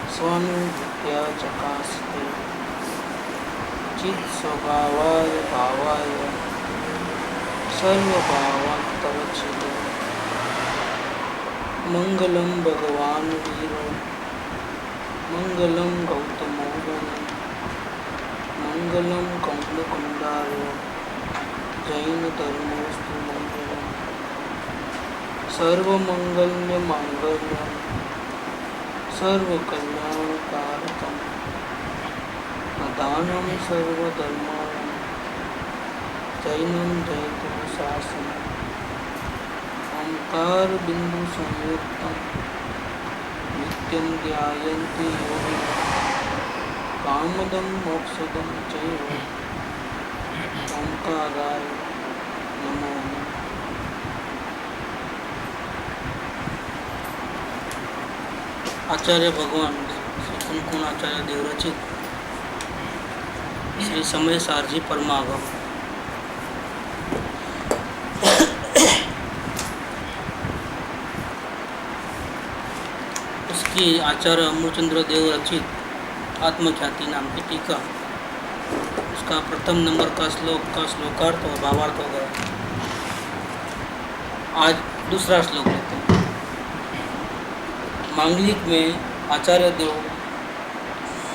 स्वानुभूत्या चकास्ते चित्स्वभावाय भावाय सर्वभावान्तरच्छिदे। मंगलम भगवान वीरो मंगलम गौतमोदन मंगलम कौंडकुंडारो जैन धर्मोस्तु मंगलम। सर्वमंगल्य मांगल्यम सर्वकल्याणकारकम दानम सर्वधर्माणं जैनम जयतु शासनम। ओंकार बिंदु संयुक्तम नित्यं ध्यायन्ति योगिनः कामदं मोक्षदं चैव ओंकाराय नमो नमः। आचार्य भगवान श्री कुंकुण आचार्य देवरचित श्री समय सारजी परमागम। उसकी आचार्य अमूलचंद्र देव रचित आत्मख्याति नाम की टीका, उसका प्रथम नंबर का श्लोकार्थ और भावार्थ हो गया। आज दूसरा श्लोक लेते हैं। मांगलिक में आचार्य देव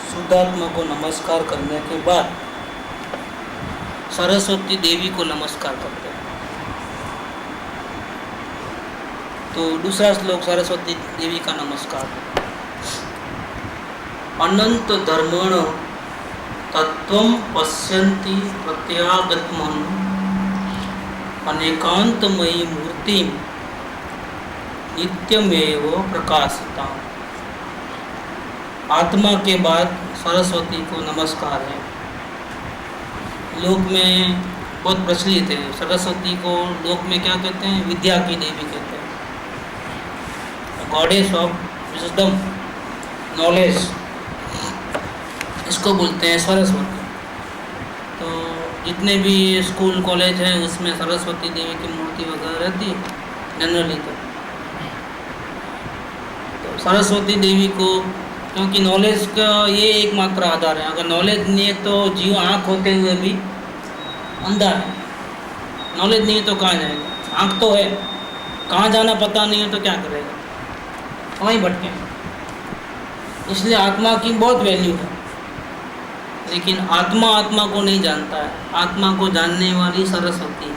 शुद्धात्मा को नमस्कार करने के बाद सरस्वती देवी को नमस्कार करते हैं। तो दूसरा श्लोक सरस्वती देवी का नमस्कार। अनंत धर्मण तत्वं पश्यन्ति प्रत्यागतमन अनेकांतमयी मूर्ति नित्यमेव प्रकाशिता। आत्मा के बाद सरस्वती को नमस्कार है। लोक में बहुत प्रचलित है। सरस्वती को लोक में क्या कहते हैं? विद्या की देवी कहते हैं। गॉडेस ऑफ विजडम, नॉलेज, इसको बोलते हैं सरस्वती। तो जितने भी स्कूल कॉलेज हैं उसमें सरस्वती देवी की मूर्ति वगैरह रहती है जनरली। तो सरस्वती देवी को, क्योंकि नॉलेज का ये एकमात्र आधार है। अगर नॉलेज नहीं है तो जीव आँख होते हुए भी अंधा है। नॉलेज नहीं है तो कहाँ जाएगा? आँख तो है, कहाँ जाना पता नहीं है तो क्या करेगा? वहीं भटके। इसलिए आत्मा की बहुत वैल्यू है, लेकिन आत्मा को नहीं जानता है। आत्मा को जानने वाली सरस्वती है।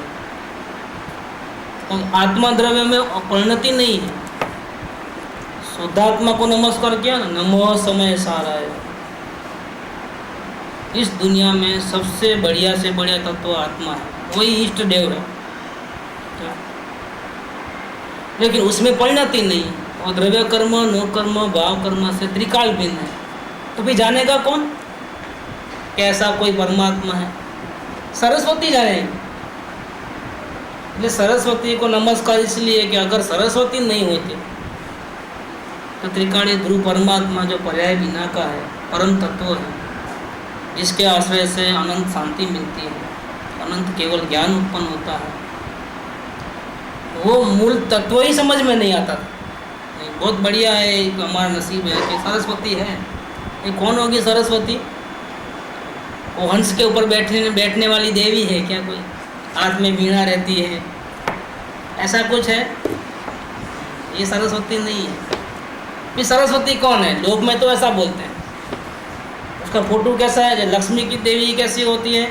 तो आत्मा द्रव्य में परिणति नहीं है। शुद्धात्मा को नमस्कार किया ना, नमो समय साराय। इस दुनिया में सबसे बढ़िया से बढ़िया तत्व आत्मा है, वही इष्ट देव है। लेकिन उसमें परिणति नहीं, और द्रव्य कर्म, नो कर्म, भाव कर्म से त्रिकाल भिन्न है। तो फिर जानेगा कौन कैसा कोई परमात्मा है? सरस्वती जानेगी। इसलिए सरस्वती को नमस्कार इसलिए कि अगर सरस्वती नहीं होती तो त्रिकाणी ध्रुव परमात्मा जो पर्याय बिना का है, परम तत्व है, जिसके आश्रय से अनंत शांति मिलती है, अनंत केवल ज्ञान उत्पन्न होता है, वो मूल तत्व ही समझ में नहीं आता था। बहुत बढ़िया है, हमारा नसीब है कि सरस्वती है। ये कौन होगी सरस्वती? वो हंस के ऊपर बैठने वाली देवी है क्या? कोई हाथ में वीणा रहती है, ऐसा कुछ है? ये सरस्वती नहीं है। फिर सरस्वती कौन है? लोक में तो ऐसा बोलते हैं। उसका फोटो कैसा है? जो लक्ष्मी की देवी कैसी होती है,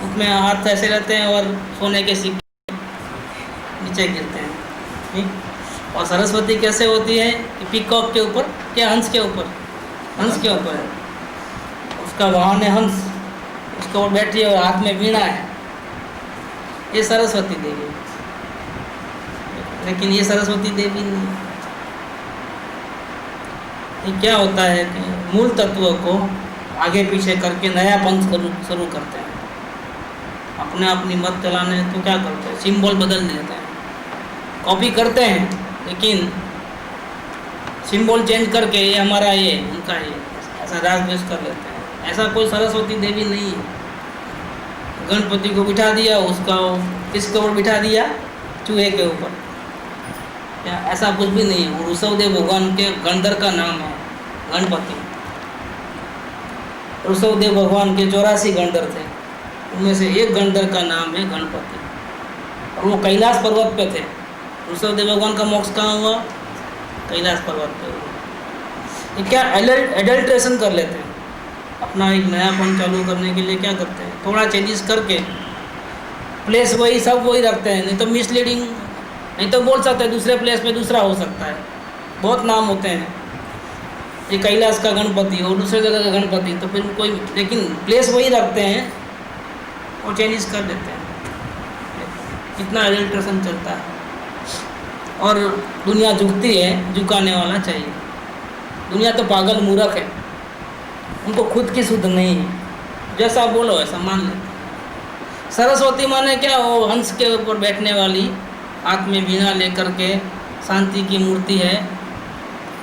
उसमें हाथ ऐसे रहते हैं और सोने के सिक्के नीचे गिरते हैं, ठीक? और सरस्वती कैसे होती है? पीकॉक के ऊपर, क्या हंस के ऊपर? हंस के ऊपर है, उसका वाहन है हंस, उसके ऊपर बैठी है और हाथ में वीणा है। ये सरस्वती देवी। लेकिन ये सरस्वती देवी नहीं। ये क्या होता है कि मूल तत्व को आगे पीछे करके नया पंथ शुरू करते हैं। अपनी मत चलाने तो क्या करते हैं? सिंबल बदल देते हैं, कॉपी करते हैं, लेकिन सिंबल चेंज करके ये हमारा, ये उनका, ये ऐसा राग द्वेष कर लेते हैं। ऐसा कोई सरस्वती देवी नहीं है। गणपति को बिठा दिया, उसका किसके ऊपर बिठा दिया? चूहे के ऊपर। क्या ऐसा कुछ भी नहीं है? वो ऋषभदेव भगवान के गणधर का नाम है। गणपति। ऋषभदेव भगवान के 84 गणधर थे, उनमें से एक गणधर का नाम है गणपति, और वो कैलाश पर्वत पे थे। ऋषभदेव भगवान का मोक्ष कहाँ हुआ? कैलाश पर्वत पे हुआ। ये क्या एडल्ट्रेशन कर लेते हैं, अपना एक नयापन चालू करने के लिए क्या करते हैं, थोड़ा चेंजेस करके प्लेस वही सब वही रखते हैं, नहीं तो मिसलीडिंग, नहीं तो बोल सकते हैं दूसरे प्लेस पे दूसरा हो सकता है, बहुत नाम होते हैं। ये कैलाश का गणपति और दूसरे जगह का गणपति, तो फिर कोई, लेकिन प्लेस वही रखते हैं और चेंजेस कर देते हैं। कितना एडल्ट्रेशन चलता है, और दुनिया झुकती है, झुकाने वाला चाहिए। दुनिया तो पागल मूर्ख है, उनको खुद की शुद्ध नहीं है, जैसा बोलो ऐसा मान लेते। सरस्वती माने क्या? वो हंस के ऊपर बैठने वाली, हाथ में वीणा लेकर के, शांति की मूर्ति है,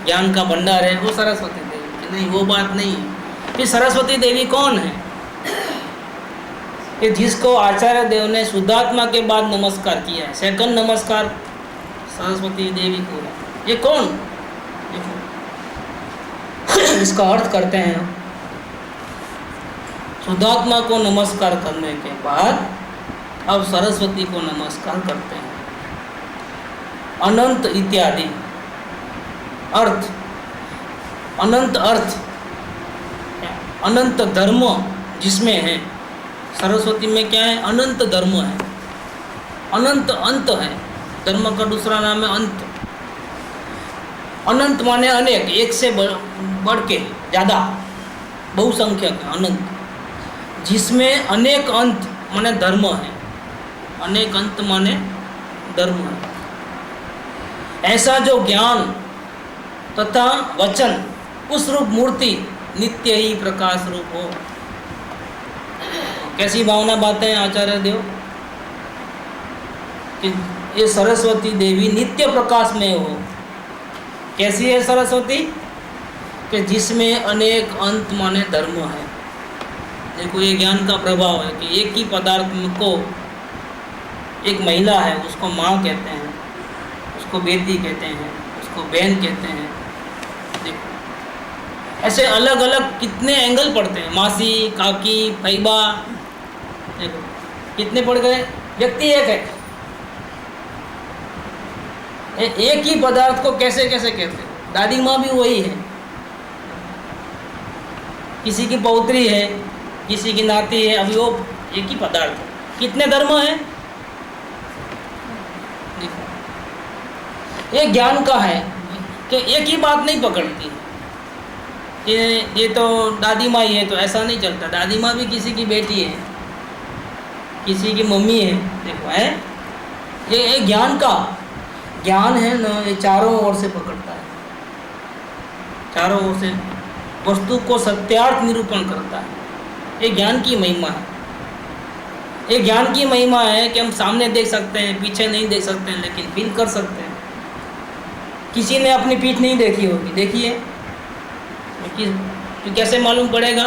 ज्ञान का भंडार है, वो सरस्वती देवी की नहीं, वो बात नहीं है। फिर सरस्वती देवी कौन है? कि जिसको आचार्य देव ने शुद्धात्मा के बाद नमस्कार किया है, सेकंड नमस्कार सरस्वती देवी को है। ये कौन? इसका अर्थ करते हैं, शुद्धात्मा को नमस्कार करने के बाद अब सरस्वती को नमस्कार करते हैं। अनंत इत्यादि अर्थ, अनंत अर्थ, अनंत धर्म जिसमें है, सरस्वती में क्या है? अनंत धर्म है, अनंत अंत है। धर्म का दूसरा नाम है अंत। अनंत माने अनेक, एक से बढ़ के ज़्यादा, बहुसंख्यक अनंत, जिसमें अनेक अंत माने धर्म है, अनेक अंत माने धर्म है। ऐसा जो ज्ञान तथा वचन उस रूप मूर्ति नित्य ही प्रकाश रूप हो। कैसी भावना बातें हैं आचार्य देव कि ये सरस्वती देवी नित्य प्रकाश में हो। कैसी है सरस्वती? कि जिसमें अनेक अंत माने धर्म है। देखो ये ज्ञान का प्रभाव है कि एक ही पदार्थ को, एक महिला है उसको माँ कहते हैं, उसको बेटी कहते हैं, उसको बहन कहते हैं। देखो ऐसे अलग अलग कितने एंगल पड़ते हैं, मासी, काकी, फैबा, देखो कितने पड़ गए, व्यक्ति एक है। एक ही पदार्थ को कैसे कैसे कहते हैं। दादी माँ भी वही है, किसी की पौत्री है, किसी की नाती है, अभी वो एक ही पदार्थ है। कितने धर्म है? ये ज्ञान का है कि एक ही बात नहीं पकड़ती कि ये तो दादी माँ ही है, तो ऐसा नहीं चलता। दादी माँ भी किसी की बेटी है, किसी की मम्मी है। देखो है ये ज्ञान का, ज्ञान है ना, ये चारों ओर से पकड़ता है, चारों ओर से वस्तु को सत्यार्थ निरूपण करता है। ये ज्ञान की महिमा है। ये ज्ञान की महिमा है कि हम सामने देख सकते हैं, पीछे नहीं देख सकते हैं, लेकिन फील कर सकते हैं। किसी ने अपनी पीठ नहीं देखी होगी, देखिए तो कैसे मालूम पड़ेगा?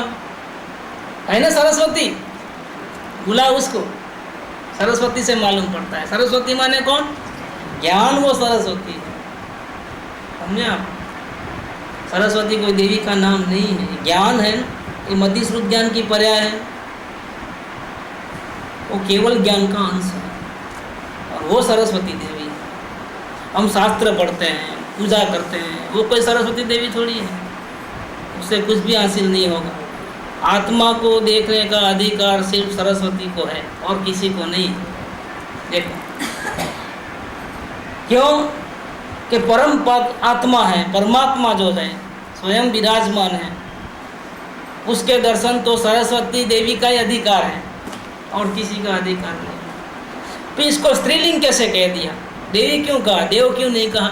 है ना सरस्वती, बुला उसको, सरस्वती से मालूम पड़ता है। सरस्वती माने कौन? ज्ञान, वो सरस्वती है। समझे आप? सरस्वती कोई देवी का नाम नहीं है, ज्ञान है। ये मध्यश्रुत ज्ञान की पर्याय है, वो केवल ज्ञान का अंश है, और वो सरस्वती देवी है। हम शास्त्र पढ़ते हैं, पूजा करते हैं, वो कोई सरस्वती देवी थोड़ी है, उससे कुछ भी हासिल नहीं होगा। आत्मा को देखने का अधिकार सिर्फ सरस्वती को है और किसी को नहीं। देखो क्यों? कि परम आत्मा है, परमात्मा जो है स्वयं विराजमान है, उसके दर्शन तो सरस्वती देवी का ही अधिकार है और किसी का अधिकार नहीं। फिर इसको स्त्रीलिंग कैसे कह दिया? देवी क्यों कहा, देव क्यों नहीं कहा?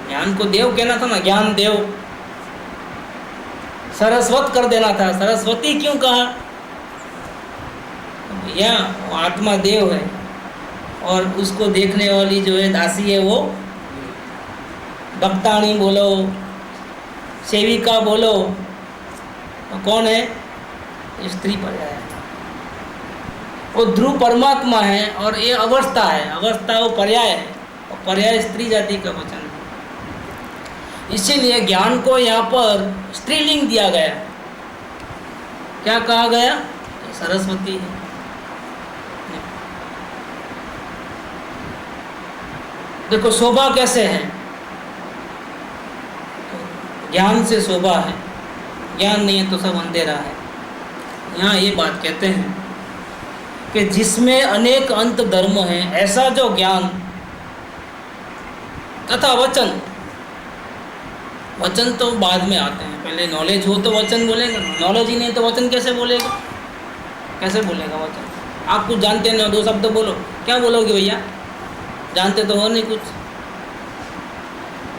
ज्ञान को देव कहना था ना, ज्ञान देव, सरस्वत कर देना था, सरस्वती क्यों कहा? भैया वो आत्मा देव है और उसको देखने वाली जो है दासी है, वो भक्ताणी बोलो, सेविका बोलो, तो कौन है? स्त्री पर्याय है। वो ध्रुव परमात्मा है और ये अवस्था है, अवस्था वो पर्याय है, और पर्याय स्त्री जाति का वचन है। इसीलिए ज्ञान को यहाँ पर स्त्रीलिंग दिया गया। क्या कहा गया? सरस्वती है। देखो शोभा कैसे है, ज्ञान से शोभा है, ज्ञान नहीं है तो सब अंधेरा है। यहाँ ये बात कहते हैं कि जिसमें अनेक अंत धर्म हैं, ऐसा जो ज्ञान तथा वचन, वचन तो बाद में आते हैं, पहले नॉलेज हो तो वचन बोलेगा, नॉलेज ही नहीं तो वचन कैसे बोलेगा? कैसे बोलेगा वचन? आप कुछ जानते नहीं हो, दो शब्द बोलो, क्या बोलोगे भैया? जानते तो हो नहीं कुछ।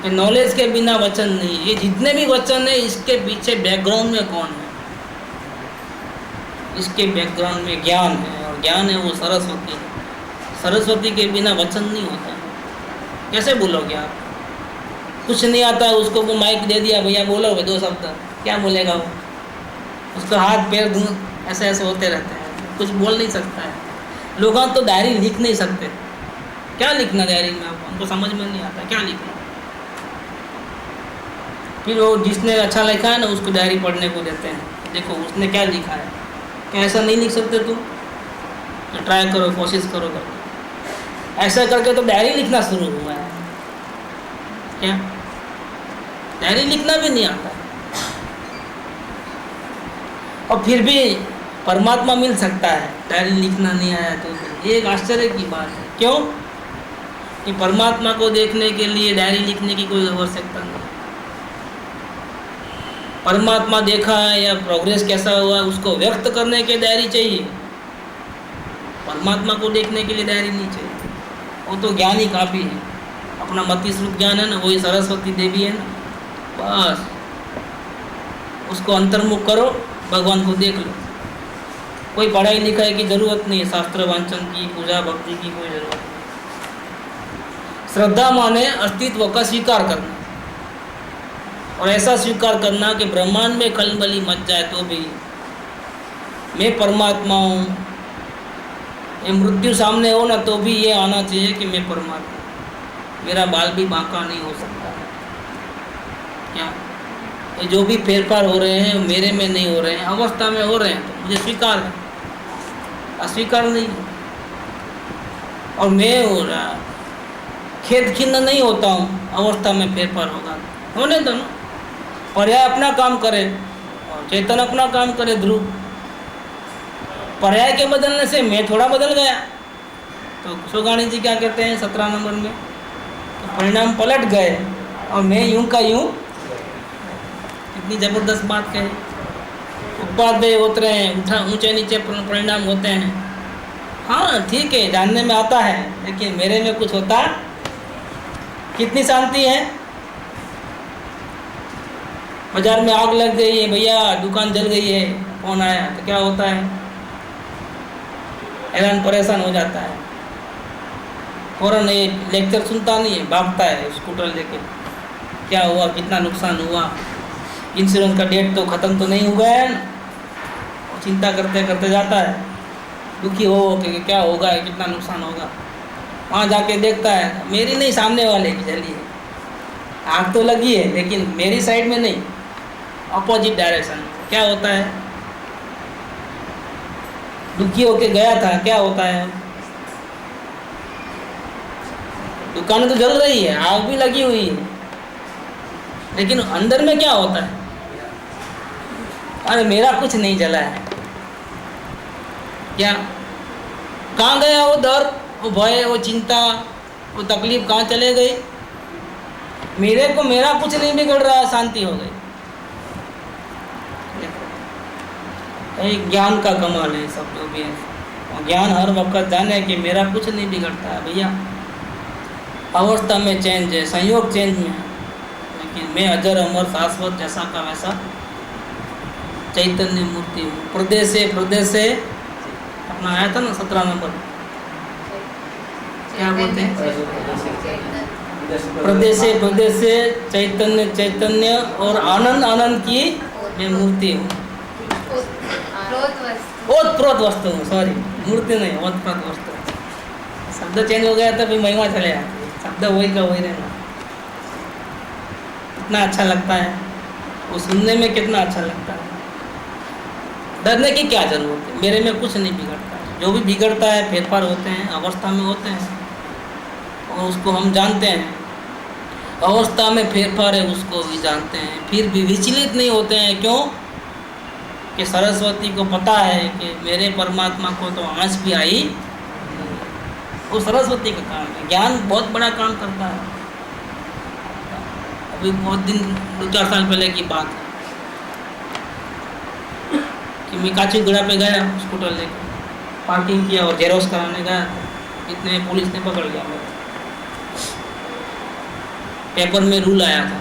तो नॉलेज के बिना वचन नहीं। ये जितने भी वचन है इसके पीछे बैकग्राउंड में कौन है? इसके बैकग्राउंड में ज्ञान है, और ज्ञान है वो सरस्वती है। सरस्वती के बिना वचन नहीं होता। कैसे बोलोगे आप? कुछ नहीं आता है उसको, वो माइक दे दिया, भैया बोलो दो शब्द, क्या बोलेगा वो? उसका हाथ पैर ऐसे ऐसे होते रहते हैं, कुछ बोल नहीं सकता है। लोग तो डायरी लिख नहीं सकते। क्या लिखना डायरी में? हमको समझ में नहीं आता क्या लिखना। फिर वो जिसने अच्छा लिखा है ना उसको डायरी पढ़ने को देते हैं, देखो उसने क्या लिखा है। क्या ऐसा नहीं लिख सकते तुम? तो ट्राई करो, कोशिश करो। ऐसा करके तो डायरी लिखना शुरू हुआ है। क्या डायरी लिखना भी नहीं आता? और फिर भी परमात्मा मिल सकता है, डायरी लिखना नहीं आया तो ये एक आश्चर्य की बात है। क्यों? कि परमात्मा को देखने के लिए डायरी लिखने की कोई आवश्यकता नहीं। परमात्मा देखा है या प्रोग्रेस कैसा हुआ उसको व्यक्त करने के डायरी चाहिए। परमात्मा को देखने के लिए डायरी नहीं चाहिए। वो तो ज्ञान ही काफ़ी है। अपना मति स्वरूप ज्ञान है ना, वही सरस्वती देवी है ना, बस उसको अंतर्मुख करो, भगवान को देख लो। कोई पढ़ाई लिखाई की जरूरत नहीं है, शास्त्र वांचन की, पूजा भक्ति की कोई जरूरत नहीं। श्रद्धा माने अस्तित्व का स्वीकार करना, और ऐसा स्वीकार करना कि ब्रह्मांड में खलबली मच जाए तो भी मैं परमात्मा हूँ। ये मृत्यु सामने हो ना तो भी ये आना चाहिए कि मैं परमात्मा, मेरा बाल भी बांका नहीं हो सकता है। क्या ये जो भी फेरफार हो रहे हैं मेरे में नहीं हो रहे हैं, अवस्था में हो रहे हैं तो मुझे स्वीकार है, अस्वीकार नहीं। और मैं हो रहा खेद खिन्न नहीं होता हूँ, अवस्था में फेरफार होगा, होने दो ना। पर्याय अपना काम करे और चेतन अपना काम करे। ध्रुव पर्याय के बदलने से मैं थोड़ा बदल गया। तो सुगाणी जी क्या कहते हैं 17 नंबर में, तो परिणाम पलट गए और मैं यूं का यूं। कितनी जबरदस्त बात कहे। उपाध्याय होते हैं, ऊंचे नीचे परिणाम होते हैं। हाँ ठीक है, जानने में आता है, लेकिन मेरे में कुछ होता। कितनी शांति है। बाजार में आग लग गई है, भैया दुकान जल गई है, फोन आया तो क्या होता है? हैरान परेशान हो जाता है। फौरन ये लेक्चर सुनता नहीं है, भागता है स्कूटर लेके, क्या हुआ, कितना नुकसान हुआ, इंश्योरेंस का डेट तो ख़त्म तो नहीं हुआ है। चिंता करते करते जाता है, दुखी हो कि क्या होगा, कितना नुकसान होगा। वहाँ जाके देखता है मेरी नहीं, सामने वाले की जली है। आग तो लगी है लेकिन मेरी साइड में नहीं, अपोजिट डायरेक्शन। क्या होता है? दुखी होके गया था, क्या होता है? दुकान तो जल रही है, आग भी लगी हुई है, लेकिन अंदर में क्या होता है? अरे मेरा कुछ नहीं जला है। क्या कहाँ गया वो डर, वो भय, वो चिंता, वो तकलीफ कहाँ चले गई? मेरे को मेरा कुछ नहीं बिगड़ रहा, शांति हो गई। एक ज्ञान का कमाल है सब जो भी है। ज्ञान हर वक्त जाने कि मेरा कुछ नहीं बिगड़ता है भैया। अवस्था में चेंज है, संयोग चेंज में है, लेकिन मैं अजर अमर शाश्वत जैसा का वैसा चैतन्य मूर्ति हूँ। प्रदेश से अपना आया था ना 17 नंबर, क्या बोलते हैं? प्रदेश से चैतन्य और आनंद की मैं मूर्ति हूँ। ओतप्रोत वस्तु हूँ, सॉरी मूर्ति नहीं, ओतप्रोत वस्तु। शब्द चेंज हो गया था, फिर महिमा चले जाती है, शब्द वही का वही रहना। कितना अच्छा लगता है, वो सुनने में कितना अच्छा लगता है। डरने की क्या जरूरत है, मेरे में कुछ नहीं बिगड़ता है। जो भी बिगड़ता है फेरफार होते हैं, अवस्था में होते हैं, और उसको हम जानते हैं। अवस्था में फेरफार है उसको भी जानते हैं, फिर भी विचलित नहीं होते हैं। क्यों? कि सरस्वती को पता है कि मेरे परमात्मा को तो आँच भी आई। वो सरस्वती का काम है। ज्ञान बहुत बड़ा काम करता है। अभी बहुत दिन 2-4 साल पहले की बात है कि मैं काचीगुड़ा पे गया स्कूटर लेकर, पार्किंग किया और जेरोक्स कराने गया, इतने पुलिस ने पकड़ लिया मेरे। पेपर में रूल आया था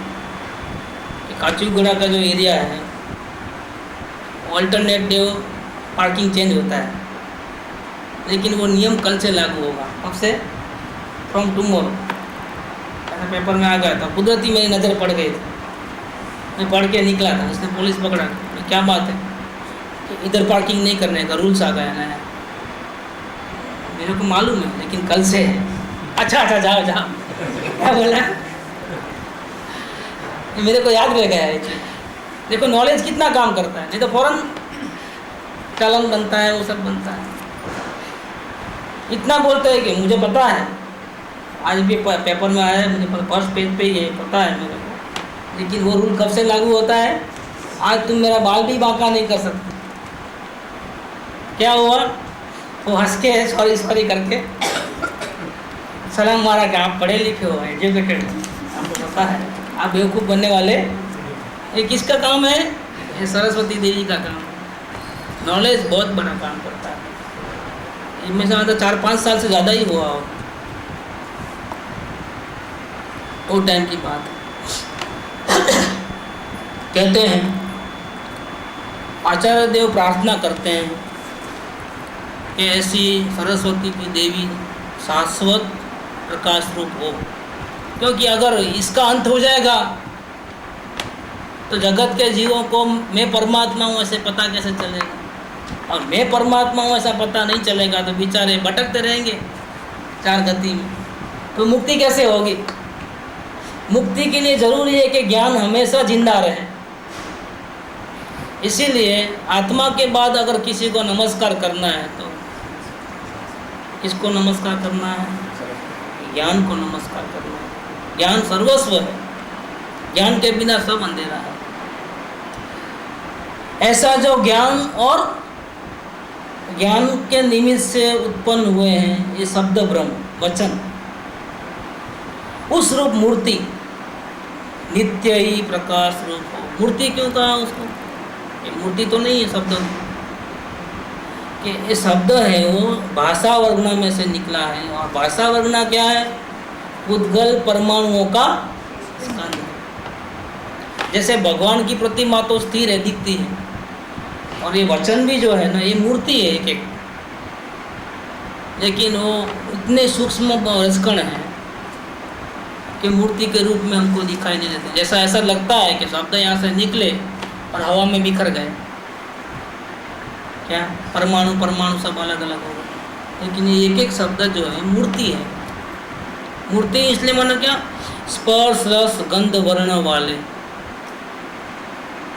कि काचीगुड़ा का जो एरिया है ऑल्टरनेटिव पार्किंग चेंज होता है, लेकिन वो नियम कल से लागू होगा। कब से? From tomorrow. ऐसा पेपर में आ गया था। कुदरती मेरी नज़र पड़ गई थी, मैं पढ़ के निकला था, उसने पुलिस पकड़ा। क्या बात है? इधर पार्किंग नहीं करने का रूल्स आ गया नया। मेरे को मालूम है, लेकिन कल से है। अच्छा जाओ जाओ। क्या बोला? मेरे को याद रह गया है चीज़। देखो नॉलेज कितना काम करता है, नहीं तो फौरन चालान बनता है, वो सब बनता है। इतना बोलते हैं कि मुझे पता है, आज भी पेपर में आया है, मुझे फर्स्ट पेज पे ये पता है मेरे को। लेकिन वो रूल कब से लागू होता है? आज तुम मेरा बाल भी बांका नहीं कर सकते। क्या हुआ? वो हंस के सॉरी करके सलाम मारा कि आप पढ़े लिखे हो, एजुकेटेड हो, आपको पता है, आप बेवकूफ़ बनने वाले। ये किसका काम है? ये सरस्वती देवी का काम है। नॉलेज बहुत बड़ा काम करता है। इनमें से ज़्यादा 4-5 साल से ज़्यादा ही हुआ हो, वो टाइम की बात है। कहते हैं आचार्य देव प्रार्थना करते हैं कि ऐसी सरस्वती की देवी शाश्वत प्रकाश रूप हो, क्योंकि अगर इसका अंत हो जाएगा तो जगत के जीवों को मैं परमात्मा हूँ ऐसे पता कैसे चलेगा? और मैं परमात्मा हूँ ऐसा पता नहीं चलेगा तो बेचारे भटकते रहेंगे 4 गति में। तो मुक्ति कैसे होगी? मुक्ति के लिए जरूरी है कि ज्ञान हमेशा जिंदा रहे। इसीलिए आत्मा के बाद अगर किसी को नमस्कार करना है तो किसको नमस्कार करना है? ज्ञान को नमस्कार करना है। ज्ञान सर्वस्व है, ज्ञान के बिना सब अंधेरा है। ऐसा जो ज्ञान और ज्ञान के निमित्त से उत्पन्न हुए हैं, ये शब्द ब्रह्म वचन, उस रूप मूर्ति नित्य ही प्रकाश रूप हो। मूर्ति क्यों कहा उसको? ये मूर्ति तो नहीं है शब्द, कि ये शब्द है वो भाषा वर्णा में से निकला है। और भाषा वर्णा क्या है? उद्गल परमाणुओं का स्कंध। जैसे भगवान की प्रतिमा तो स्थिर है, दिखती है, और ये वचन भी जो है ना, ये मूर्ति है एक, लेकिन वो इतने सूक्ष्म रसकण हैं कि मूर्ति के रूप में हमको दिखाई नहीं देते। जैसा ऐसा लगता है कि शब्द यहाँ से निकले और हवा में बिखर गए, क्या परमाणु सब अलग अलग हो गए, लेकिन ये एक शब्द जो है मूर्ति है। मूर्ति इसलिए माना क्या? स्पर्श रस गंध वर्ण वाले।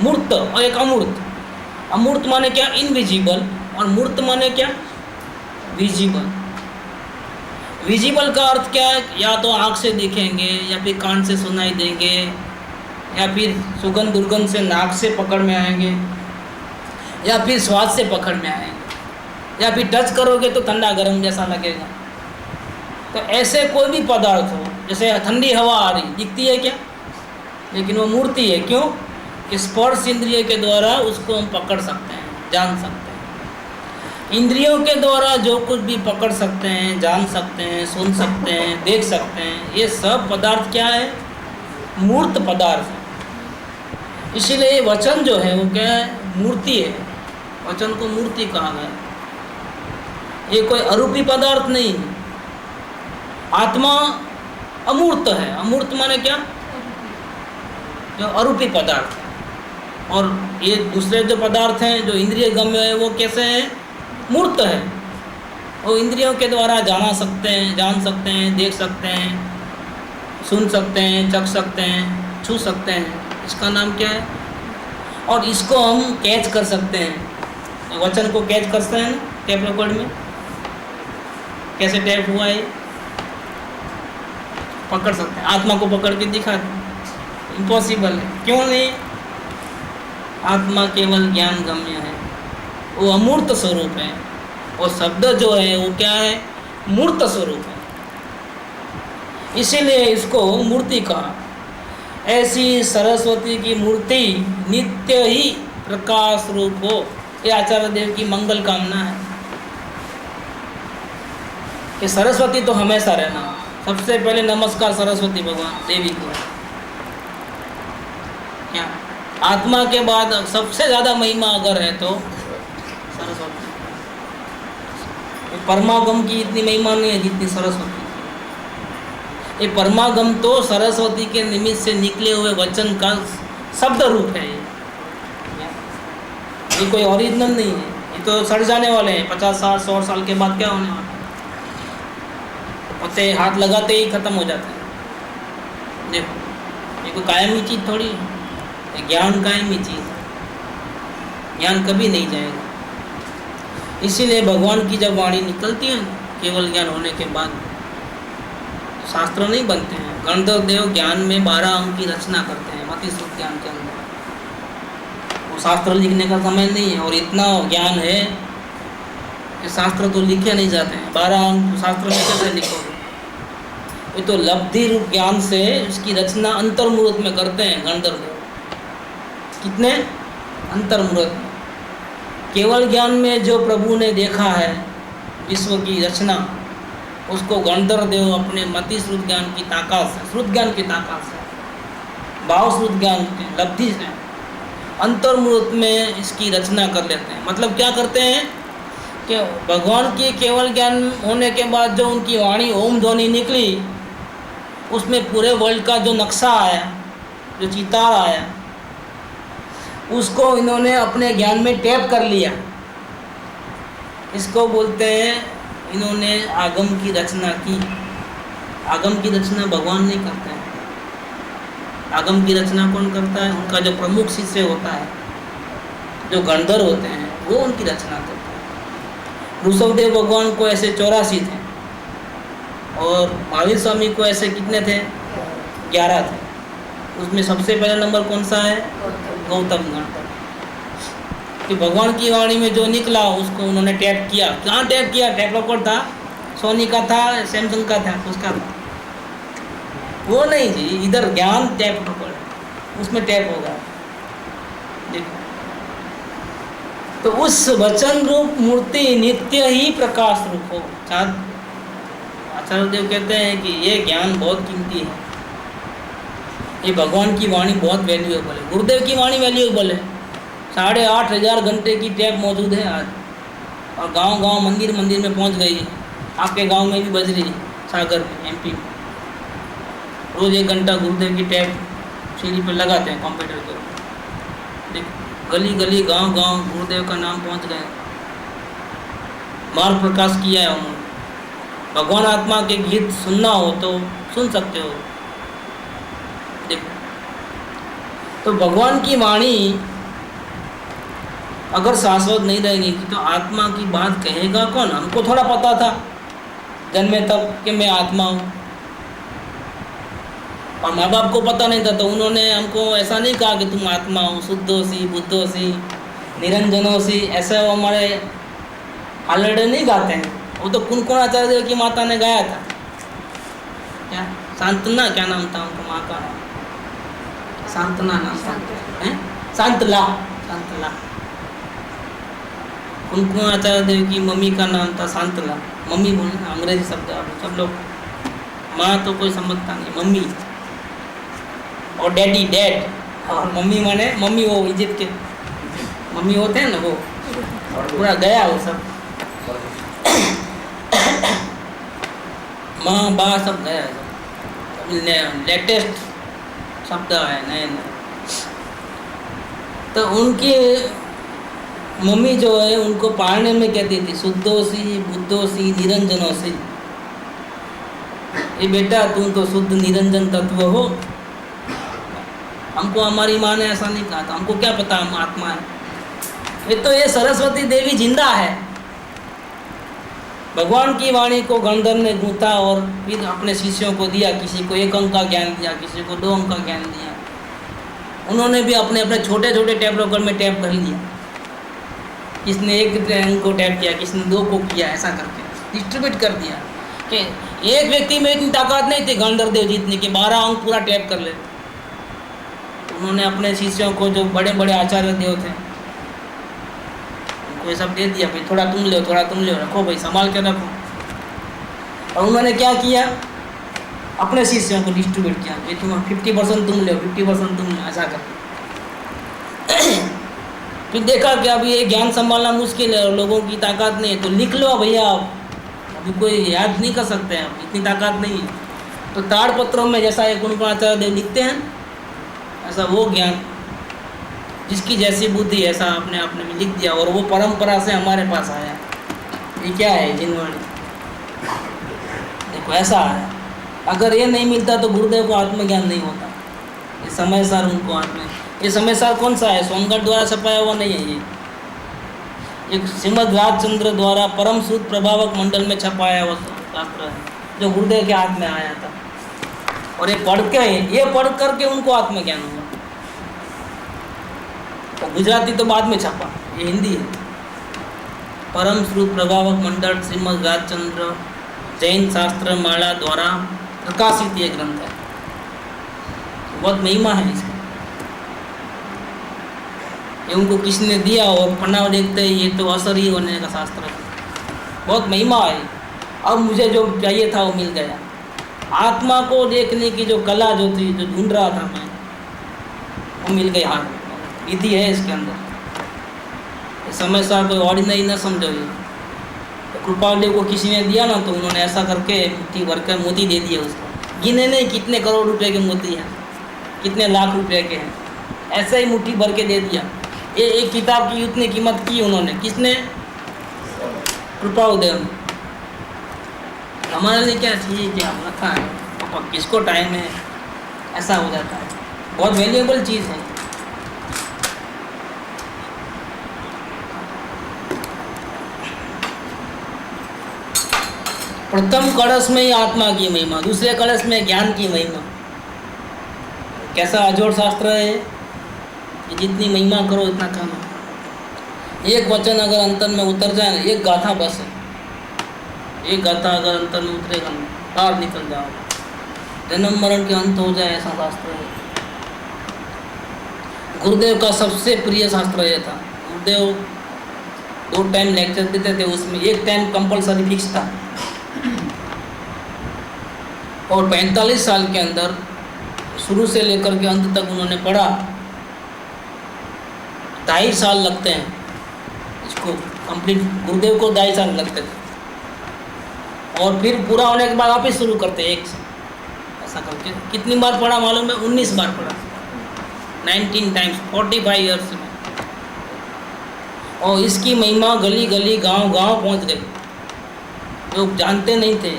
मूर्त और एक अमूर्त। अमूर्त माने क्या? इनविजिबल। और मूर्त माने क्या? विजिबल। विजिबल का अर्थ क्या है? या तो आँख से दिखेंगे, या फिर कान से सुनाई देंगे, या फिर सुगंध दुर्गंध से नाक से पकड़ में आएंगे, या फिर स्वाद से पकड़ में आएंगे, या फिर टच करोगे तो ठंडा गर्म जैसा लगेगा। तो ऐसे कोई भी पदार्थ हो, जैसे ठंडी हवा आ रही दिखती है क्या? लेकिन वो मूर्ति है। क्यों? कि स्पर्श इंद्रिय के द्वारा उसको हम पकड़ सकते हैं, जान सकते हैं। इंद्रियों के द्वारा जो कुछ भी पकड़ सकते हैं, जान सकते हैं, सुन सकते हैं, देख सकते हैं, ये सब पदार्थ क्या है? मूर्त पदार्थ है। इसीलिए वचन जो है वो क्या है? मूर्ति है। वचन को मूर्ति कहा गया। ये कोई अरूपी पदार्थ नहीं है। आत्मा अमूर्त है। अमूर्त माने क्या? जो अरूपी पदार्थ है। और ये दूसरे जो पदार्थ हैं जो इंद्रिय गम्य है, वो कैसे हैं? मूर्त है। वो इंद्रियों के द्वारा जाना सकते हैं, जान सकते हैं, देख सकते हैं, सुन सकते हैं, चख सकते हैं, छू सकते हैं, इसका नाम क्या है? और इसको हम कैच कर सकते हैं, वचन को कैच करते हैं ना टेप रिकॉर्ड में। कैसे टैप हुआ है? पकड़ सकते हैं, आत्मा को पकड़ के दिखा दें, इम्पॉसिबल है। क्यों नहीं? आत्मा केवल ज्ञान गम्य है, वो अमूर्त स्वरूप है। और शब्द जो है वो क्या है? मूर्त स्वरूप है, इसीलिए इसको मूर्ति कहा। ऐसी सरस्वती की मूर्ति नित्य ही प्रकाश रूप हो, ये आचार्य देव की मंगल कामना है कि सरस्वती तो हमेशा रहना। सबसे पहले नमस्कार सरस्वती भगवान देवी को। क्या आत्मा के बाद सबसे ज़्यादा महिमा अगर है तो सरस्वती। परमागम की इतनी महिमा नहीं है जितनी सरस्वती की। ये परमागम तो सरस्वती के निमित्त से निकले हुए वचन का शब्द रूप है। ये कोई ओरिजिनल नहीं है, ये तो सड़ जाने वाले हैं 50 साल 100 साल के बाद। क्या होने वाला है? पत्ते हाथ लगाते ही खत्म हो जाते हैं। देखो ये कोई कायमी चीज़ थोड़ी है, ज्ञान कायमी चीज़ है, ज्ञान कभी नहीं जाएगा। इसीलिए भगवान की जब वाणी निकलती है केवल ज्ञान होने के बाद, शास्त्र नहीं बनते हैं। गणधर देव ज्ञान में 12 अंक की रचना करते हैं मति श्रुत ज्ञान के अंदर। वो शास्त्र लिखने का समय नहीं है, और इतना ज्ञान है कि शास्त्र तो लिखे नहीं जाते हैं। 12 अंक शास्त्र में कैसे लिखोगे? ये तो लब्धि रूप ज्ञान से इसकी रचना अंतर्मुहूर्त में करते हैं गणधर देव। कितने अंतर्मुहूर्त में? केवल ज्ञान में जो प्रभु ने देखा है विश्व की रचना, उसको गणधर देव अपने मति श्रुत ज्ञान की ताकत से, श्रुत ज्ञान की ताकत से, भाव श्रुत ज्ञान की लब्धि से अंतर्मुहूर्त में इसकी रचना कर लेते हैं। मतलब क्या करते हैं कि भगवान की केवल ज्ञान होने के बाद जो उनकी वाणी ओम ध्वनि निकली, उसमें पूरे वर्ल्ड का जो नक्शा आया, जो चितार आया, उसको इन्होंने अपने ज्ञान में टैप कर लिया। इसको बोलते हैं इन्होंने आगम की रचना की। आगम की रचना भगवान नहीं करते हैं। आगम की रचना कौन करता है? उनका जो प्रमुख शिष्य होता है, जो गणधर होते हैं, वो उनकी रचना करते हैं। ऋषभदेव भगवान को ऐसे 84 थे, और महावीर स्वामी को ऐसे कितने थे? 11 थे। उसमें सबसे पहला नंबर कौन सा है? गौतम गणधर। कि भगवान की वाणी में जो निकला उसको उन्होंने टैप किया। कहाँ टैप किया? टैप रिकॉर्ड था, सोनी का था, सैमसंग का था, उसका था वो नहीं जी। इधर ज्ञान टैप रिकॉर्ड, उसमें टैप होगा। देखो तो उस वचन रूप मूर्ति नित्य ही प्रकाश रूप हो। आचार्य देव कहते हैं कि ये ज्ञान बहुत कीमती है, ये भगवान की वाणी बहुत वैल्यूएबल है। गुरुदेव की वाणी वैल्यूएबल है। 8,500 घंटे की टैप मौजूद है आज, और गांव-गांव मंदिर में पहुंच गई है। आपके गांव में भी बज रही है, सागर में, MP में। रोज़ 1 घंटा गुरुदेव की टैप सीढ़ी पर लगाते हैं कंप्यूटर के ऊपर। देखो गली गली गांव-गांव गुरुदेव का नाम पहुंच गया, मार्ग प्रकाश किया है उन्होंने। भगवान आत्मा के गीत सुनना हो तो सुन सकते हो। देखो तो भगवान की वाणी अगर शाश्वत नहीं रहेगी तो आत्मा की बात कहेगा कौन? हमको थोड़ा पता था जन्मे तब कि मैं आत्मा हूँ, और माँ बाप को पता नहीं था, तो उन्होंने हमको ऐसा नहीं कहा कि तुम आत्मा हो, शुद्धोसी, बुद्धोसी, निरंजनोसी, ऐसा वो हमारे हालड़े नहीं गाते हैं। वो तो कुनकुनाचार्य देव की माता ने गाया था। क्या सांतना, क्या नाम था उनका माँ का? सांतना नाम था, शांतला। शांतला कुनकुनाचार्य देव की मम्मी का नाम था शांतला। मम्मी बोले, अंग्रेजी शब्द सब लोग, माँ तो कोई समझता नहीं, मम्मी। और डैडी, डैड, और मम्मी माने मम्मी, वो इजिप्ट के मम्मी होते हैं ना, वो पूरा गया वो सब। माँ बा सब गया, सब लेटेस्ट शब्द है, नए नए। तो उनकी मम्मी जो है उनको पालने में कहती थी शुद्धोसी, बुद्धोसी, निरंजनोसी। ये बेटा तुम तो शुद्ध निरंजन तत्व हो, हमको हमारी माँ ने ऐसा नहीं कहा था, हमको क्या पता हम आत्मा है। ये सरस्वती देवी जिंदा है। भगवान की वाणी को गणधर ने गूंथा और फिर अपने शिष्यों को दिया। किसी को 1 अंक का ज्ञान दिया, किसी को 2 अंक का ज्ञान दिया। उन्होंने भी अपने अपने छोटे छोटे टैप रोकर में टैप कर लिया। किसने 1 अंक को टैप किया, किसने 2 को किया, ऐसा करके डिस्ट्रीब्यूट कर दिया कि एक व्यक्ति में इतनी ताकत नहीं थी गणधर देव जीतने के 12 अंक पूरा टैप कर ले। उन्होंने अपने शिष्यों को, जो बड़े बड़े आचार्य देव थे, उनको ये सब दे दिया, भाई थोड़ा तुम लो, थोड़ा तुम लो, रखो भाई, संभाल के रखो। और उन्होंने क्या किया, अपने शिष्यों को डिस्ट्रीब्यूट किया कि तुम 50% तुम लो, 50% तुम लो, ऐसा कर। फिर देखा कि अभी ये ज्ञान संभालना मुश्किल है और लोगों की ताकत नहीं है, तो लिख लो भैया, अभी कोई याद नहीं कर सकते हैं, इतनी ताकत नहीं है। तो ताड़पत्रों में जैसा एक गुणपाचार्य देव लिखते हैं, ऐसा वो ज्ञान जिसकी जैसी बुद्धि ऐसा आपने अपने में लिख दिया, और वो परंपरा से हमारे पास आया। ये क्या है, जिनवाणी। देखो ऐसा है, अगर ये नहीं मिलता तो गुरुदेव को आत्मज्ञान नहीं होता। ये समय सार उनको ये समय सार कौन सा है, सोनगढ़ द्वारा छपाया हुआ नहीं है, ये एक श्रीमद राजचंद्र द्वारा परम सूद प्रभावक मंडल में छपाया हुआ शास्त्र है, जो गुरुदेव के हाथ में आया था। और ये पढ़ करके उनको आत्मज्ञान हुआ। तो गुजराती तो बाद में छपा, ये हिंदी है। परम श्रुत प्रभावक मंडल श्रीमद राजचंद्र जैन शास्त्र माला द्वारा प्रकाशित ये ग्रंथ है। बहुत महिमा है इसमें। ये उनको किसने दिया, और पन्ना देखते ही ये तो असर ही होने का शास्त्र है। बहुत महिमा है। अब मुझे जो चाहिए था वो मिल गया। आत्मा को देखने की जो कला जो थी, जो ढूंढ रहा था मैं, वो मिल गई हाथ में। विधि है इसके अंदर। समय सार कोई ऑर्डिनरी न समझो। ये तो कृपाल को किसी ने दिया ना, तो उन्होंने ऐसा करके मुट्ठी भर कर मोती दे दिए उसको। गिने नहीं कितने करोड़ रुपए के मोती हैं, कितने लाख रुपए के हैं, ऐसे ही मुट्ठी भर के दे दिया। ये एक किताब की उतनी कीमत की उन्होंने, किसने, कृपाल देव। हमारे लिए क्या चाहिए, क्या रखा है, तो किसको टाइम है, ऐसा हो जाता है। बहुत वैल्यूएबल चीज़ है। प्रथम कलश में ही आत्मा की महिमा, दूसरे कलश में ज्ञान की महिमा। कैसा अजोड़ शास्त्र है कि जितनी महिमा करो इतना कम है। एक वचन अगर अंतर में उतर जाए ना, एक गाथा बस है, एक गाथा अगर अंतर में उतरेगा ना, बाहर निकल जाओ, जन्म मरण के अंत हो जाए, ऐसा शास्त्र है। गुरुदेव का सबसे प्रिय शास्त्र यह था। गुरुदेव 2 टाइम लेक्चर देते थे, उसमें एक टाइम कंपलसरी फिक्स था। और 45 साल के अंदर शुरू से लेकर के अंत तक उन्होंने पढ़ा। 2.5 साल लगते हैं इसको कंप्लीट। गुरुदेव को 2.5 साल लगते थे, और फिर पूरा होने के बाद वापस शुरू करते एक से, ऐसा करके। कितनी बार पढ़ा मालूम है? 19 बार पढ़ा, 19 टाइम्स, 45 ईयर्स में। और इसकी महिमा गली गली गांव गांव पहुंच गई। लोग जानते नहीं थे।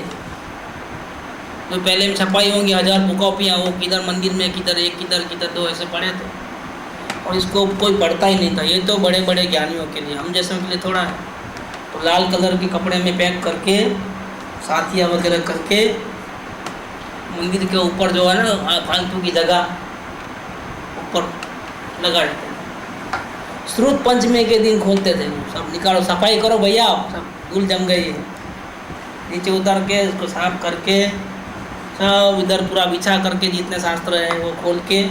तो पहले में छपाई होंगी 1000 कॉपियाँ, वो किधर मंदिर में, किधर एक, किधर 2 ऐसे पढ़े थे, और इसको कोई पढ़ता ही नहीं था। ये तो बड़े बड़े ज्ञानियों के लिए, हम जैसे के लिए थोड़ा है। तो लाल कलर के कपड़े में पैक करके, साथिया वगैरह करके, मंदिर के ऊपर जो है ना फालतू की जगह ऊपर लगा देते हैं। श्रुत पंचमी के दिन खोलते थे, सब निकालो, सफाई करो भैया, सब धूल जम गई है। नीचे उतर के उसको साफ करके, सब इधर पूरा बिछा करके, जितने शास्त्र है वो खोल के,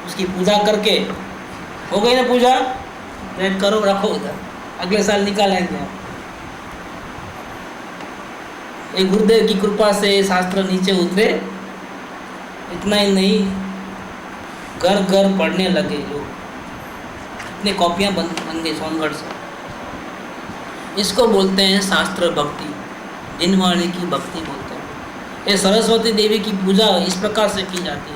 उसकी पूजा करके, हो गई ना पूजा, रेड करो, रखो उधर, अगले साल निकालेंगे। एक गुरुदेव की कृपा से शास्त्र नीचे उतरे। इतना ही नहीं, घर घर पढ़ने लगे लोग, इतनी कॉपियाँ बन गई सोनगढ़ से। इसको बोलते हैं शास्त्र भक्ति, जिनवाणी की भक्ति बोलते हैं। ये सरस्वती देवी की पूजा इस प्रकार से की जाती है।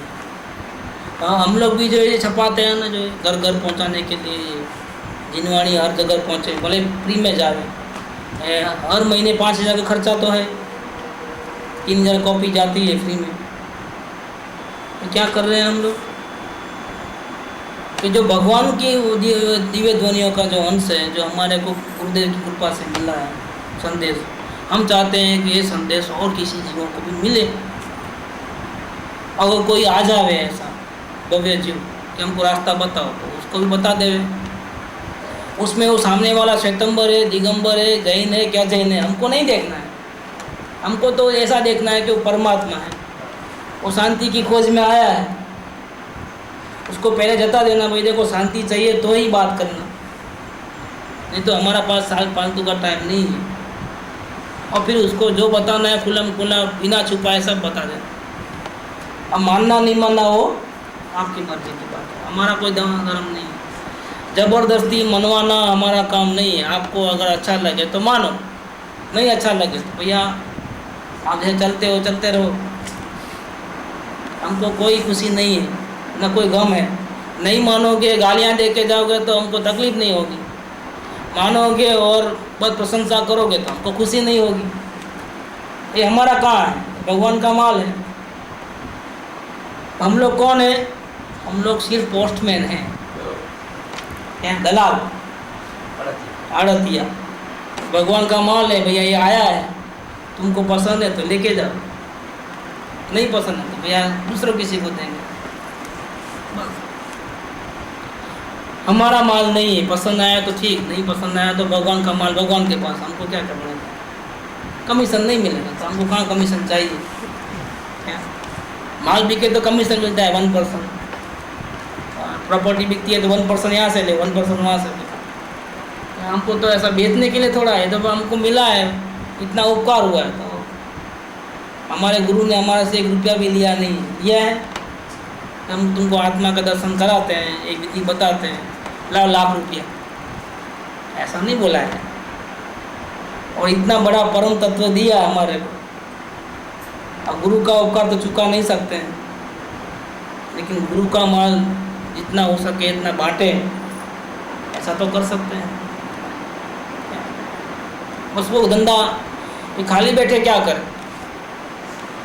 हम लोग भी जो ये छपाते हैं ना, जो घर घर पहुंचाने के लिए, जिनवाणी हर जगह पहुंचे, भले फ्री में जावे। हर महीने 5000 का खर्चा तो है, 3000 कॉपी जाती है फ्री में। तो क्या कर रहे हैं हम लोग? कि जो भगवान की दिव्य ध्वनियों का जो अंश है, जो हमारे को गुरुदेव की कृपा से मिला है संदेश, हम चाहते हैं कि ये संदेश और किसी जीवों को भी मिले। अगर कोई आ जावे ऐसा भव्य जीव कि हमको रास्ता बताओ, तो उसको भी बता देवे। उसमें वो सामने वाला श्वेतंबर है, दिगंबर है, जैन है, क्या जैन है, हमको नहीं देखना है। हमको तो ऐसा देखना है कि वो परमात्मा है, वो शांति की खोज में आया है। उसको पहले जता देना, भाई देखो शांति चाहिए तो ही बात करना, नहीं तो हमारा पास फालतू का टाइम नहीं है। और फिर उसको जो बताना है खुला खुला बिना छुपाए सब बता देना। अब मानना नहीं मानना वो आपकी मर्जी की बात है, हमारा कोई धर्म नहीं है। ज़बरदस्ती मनवाना हमारा काम नहीं है। आपको अगर अच्छा लगे तो मानो, नहीं अच्छा लगे तो भैया आगे चलते हो, चलते रहो। हमको कोई खुशी नहीं है, न कोई गम है। नहीं मानोगे, गालियाँ दे के जाओगे तो हमको तकलीफ़ नहीं होगी। मानोगे और बहुत प्रशंसा करोगे तो हमको खुशी नहीं होगी। ये हमारा कहाँ है, भगवान का माल है। हम लोग कौन है? हम लोग सिर्फ पोस्टमैन हैं, क्या दलाल, आड़तिया। भगवान का माल है, भैया ये आया है, तुमको पसंद है तो लेके जाओ, नहीं पसंद है तो भैया दूसरों किसी को देंगे। बस हमारा माल नहीं है। पसंद आया तो ठीक, नहीं पसंद आया तो भगवान का माल भगवान के पास, हमको क्या करना है। कमीशन नहीं मिलेगा तो हमको कहाँ कमीशन चाहिए। क्या माल बिके तो कमीशन मिलता है 1%, प्रॉपर्टी बिकती है तो 1% यहाँ से ले, 1% वहाँ से ले। हमको तो ऐसा बेचने के लिए थोड़ा है, जब हमको मिला है, इतना उपकार हुआ है, तो हमारे गुरु ने हमारे से 1 रुपया भी लिया नहीं, लिया है। हम तुमको आत्मा का दर्शन कराते हैं, एक विधि बताते हैं, लाओ लाख रुपया, ऐसा नहीं बोला है। और इतना बड़ा परम तत्व दिया हमारे को, अब गुरु का उपकार तो चुका नहीं सकते हैं, लेकिन गुरु का माल जितना हो सके इतना बांटे, ऐसा तो कर सकते हैं। बस वो धंधा कि खाली बैठे क्या करें।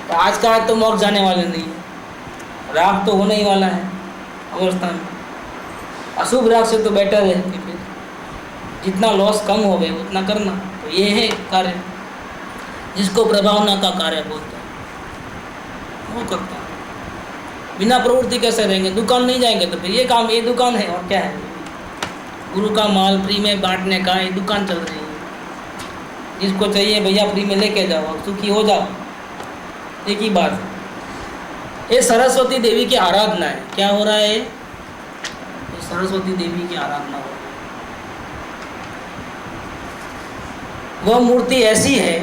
तो आज का आज तो मोक्ष जाने वाले नहीं, राग तो होने ही वाला है अवस्था में। अशुभ राग से तो बेटर है कि फिर जितना लॉस कम हो गए उतना करना। तो ये है कार्य जिसको प्रभावना का कार्य बोलते हैं, वो करता है। बिना प्रवृत्ति कैसे रहेंगे? दुकान नहीं जाएंगे तो फिर ये काम, ये दुकान है और क्या है। गुरु का माल फ्री में बांटने का ये दुकान चल रही है। जिसको चाहिए भैया फ्री में लेके जाओ और सुखी हो जाओ, एक ही बात है। ये सरस्वती देवी की आराधना है। क्या हो रहा है? ये सरस्वती देवी की आराधना हो रही है। वह मूर्ति ऐसी है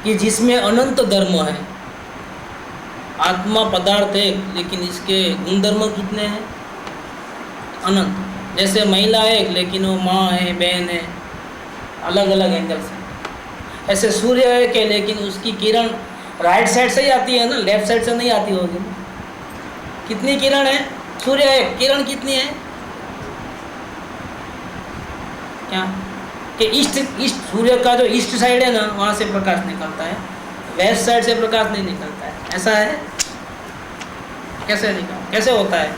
कि जिसमें अनंत धर्म है। आत्मा पदार्थ है, लेकिन इसके गुणधर्म कितने हैं? अनंत। जैसे महिला है लेकिन वो माँ है, बहन है, अलग अलग एंगल से। ऐसे सूर्य है कि लेकिन उसकी किरण राइट साइड से ही आती है ना, लेफ्ट साइड से नहीं आती होगी। कितनी किरण है? सूर्य है, किरण कितनी है? क्या कि ईस्ट सूर्य का जो ईस्ट साइड है ना, वहाँ से प्रकाश निकलता है, वेस्ट साइड से प्रकाश नहीं निकलता है। ऐसा है? कैसे होता है?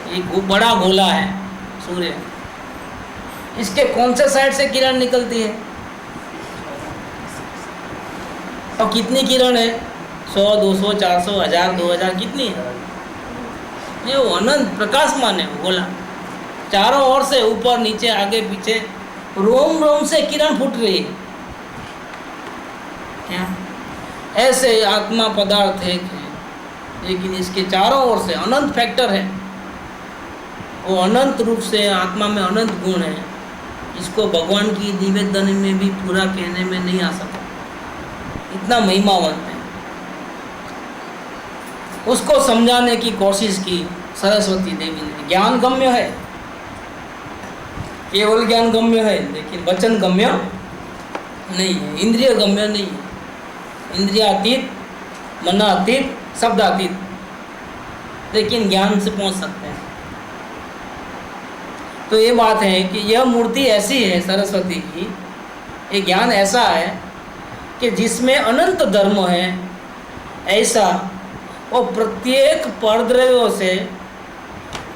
ये बड़ा गोला है सूर्य, इसके कौन से साइड से किरण निकलती है और कितनी किरण है? 100, 200, 400, 1000, 2000, कितनी है? ये वो अनंत प्रकाशमान है गोला। चारों ओर से ऊपर नीचे आगे पीछे रोम रोम से किरण फूट रही है। क्या ऐसे आत्मा पदार्थ है, लेकिन इसके चारों ओर से अनंत फैक्टर है। वो अनंत रूप से आत्मा में अनंत गुण है, इसको भगवान की दिव्य ध्वनि में भी पूरा कहने में नहीं आ सकता। इतना महिमावंत है। उसको समझाने की कोशिश की सरस्वती देवी ने। ज्ञान गम्य है, केवल ज्ञान गम्य है, लेकिन वचन गम्य नहीं है, इंद्रिय गम्य नहीं है। इंद्रियातीत, मनातीत, शब्दातीत, लेकिन ज्ञान से पहुंच सकते हैं। तो ये बात है कि यह मूर्ति ऐसी है सरस्वती की, ये ज्ञान ऐसा है कि जिसमें अनंत धर्म है। ऐसा वो प्रत्येक परद्रव्यों से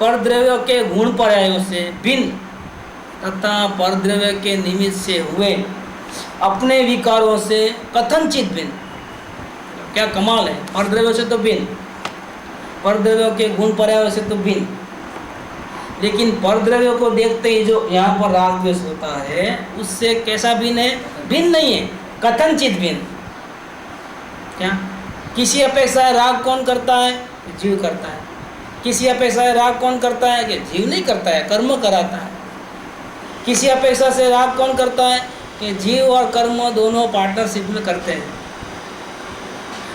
परद्रव्यों के गुण पर्यायों से भिन्न तथा परद्रव्य के निमित्त से हुए अपने विकारों से कथनचित भिन्न। क्या कमाल है, परद्रव्यों से तो भिन्न, परद्रव्यों के गुण पर्यायों से तो भिन्न, लेकिन परद्रव्यों को देखते ही जो यहाँ पर राग द्वेष होता है उससे कैसा भिन्न है? भिन्न नहीं है, कथनचित भिन्न। क्या किसी अपेक्षा राग कौन करता है? जीव करता है। किसी अपेक्षा राग कौन करता है? कि जीव नहीं करता है, कर्म कराता है। किसी अपेक्षा से राग कौन करता है? कि जीव और कर्म दोनों पार्टनरशिप में करते हैं।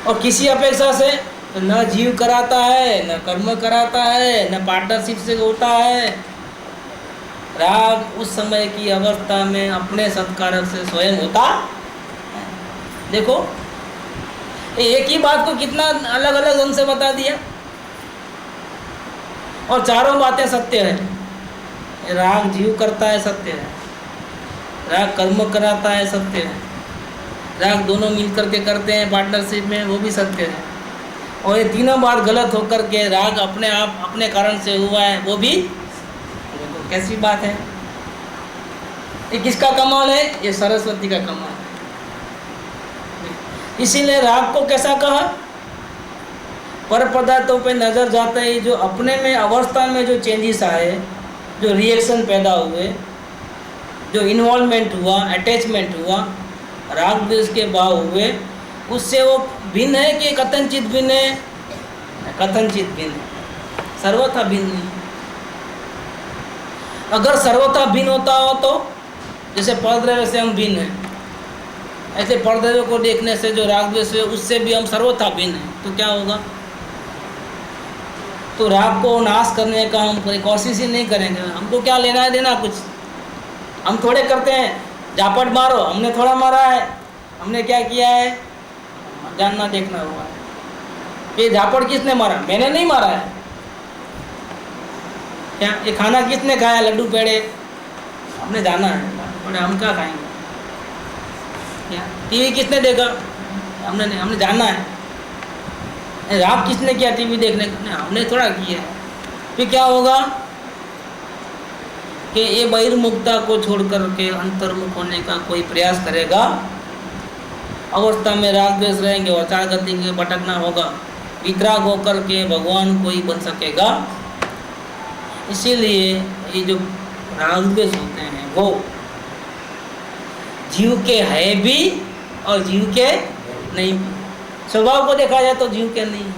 और किसी अपेक्षा से तो न जीव कराता है, न कर्म कराता है, न पार्टनरशिप से होता है। राग उस समय की अवस्था में अपने सत्कारक से स्वयं होता है। देखो एक ही बात को कितना अलग अलग ढंग से बता दिया, और चारों बातें सत्य है। राग जीव करता है, सत्य है। राग कर्म कराता है, सत्य है। राग दोनों मिल करके करते हैं पार्टनरशिप में, वो भी सत्य है। और ये तीनों बात गलत होकर के राग अपने आप अपने कारण से हुआ है, वो भी तो कैसी बात है? ये किसका कमाल है? ये सरस्वती का कमाल है। इसीलिए राग को कैसा कहा? पर पदार्थों पे नजर जाते ही जो अपने में अवस्था में जो चेंजेस आए, जो रिएक्शन पैदा हुए, जो इन्वॉल्वमेंट हुआ, अटैचमेंट हुआ, राग द्वेष के भाव हुए, उससे वो भिन्न है कि कथनचित भिन्न है? कथनचित भिन्न है, सर्वथा भिन्न नहीं। अगर सर्वथा भिन्न होता हो तो जैसे परद्रव्य से हम भिन्न हैं, ऐसे परद्रव्य को देखने से जो राग द्वेष है उससे भी हम सर्वथा भिन्न हैं, तो क्या होगा? तो राग को नाश करने का हम कोशिश ही नहीं करेंगे। हमको क्या लेना है देना कुछ? हम थोड़े करते हैं झापट मारो, हमने थोड़ा मारा है, हमने क्या किया है? जानना देखना होगा। ये झापट किसने मारा? मैंने नहीं मारा है। क्या ये खाना किसने खाया? लड्डू पेड़े हमने जाना है, बड़े हम क्या खाएंगे? क्या टीवी किसने देखा? हमने नहीं, हमने जाना है। राग किसने किया टीवी देखने का? हमने थोड़ा किया। फिर क्या होगा कि ये बहिर्मुखता को छोड़ करके अंतर्मुख होने का कोई प्रयास करेगा, अवस्था में राग द्वेष रहेंगे और चार गति के भटकना होगा, वितराग होकर के भगवान कोई बन सकेगा। इसीलिए ये जो राग द्वेष होते हैं वो जीव के है भी और जीव के नहीं भी। स्वभाव को देखा जाए तो जीव के नहीं है,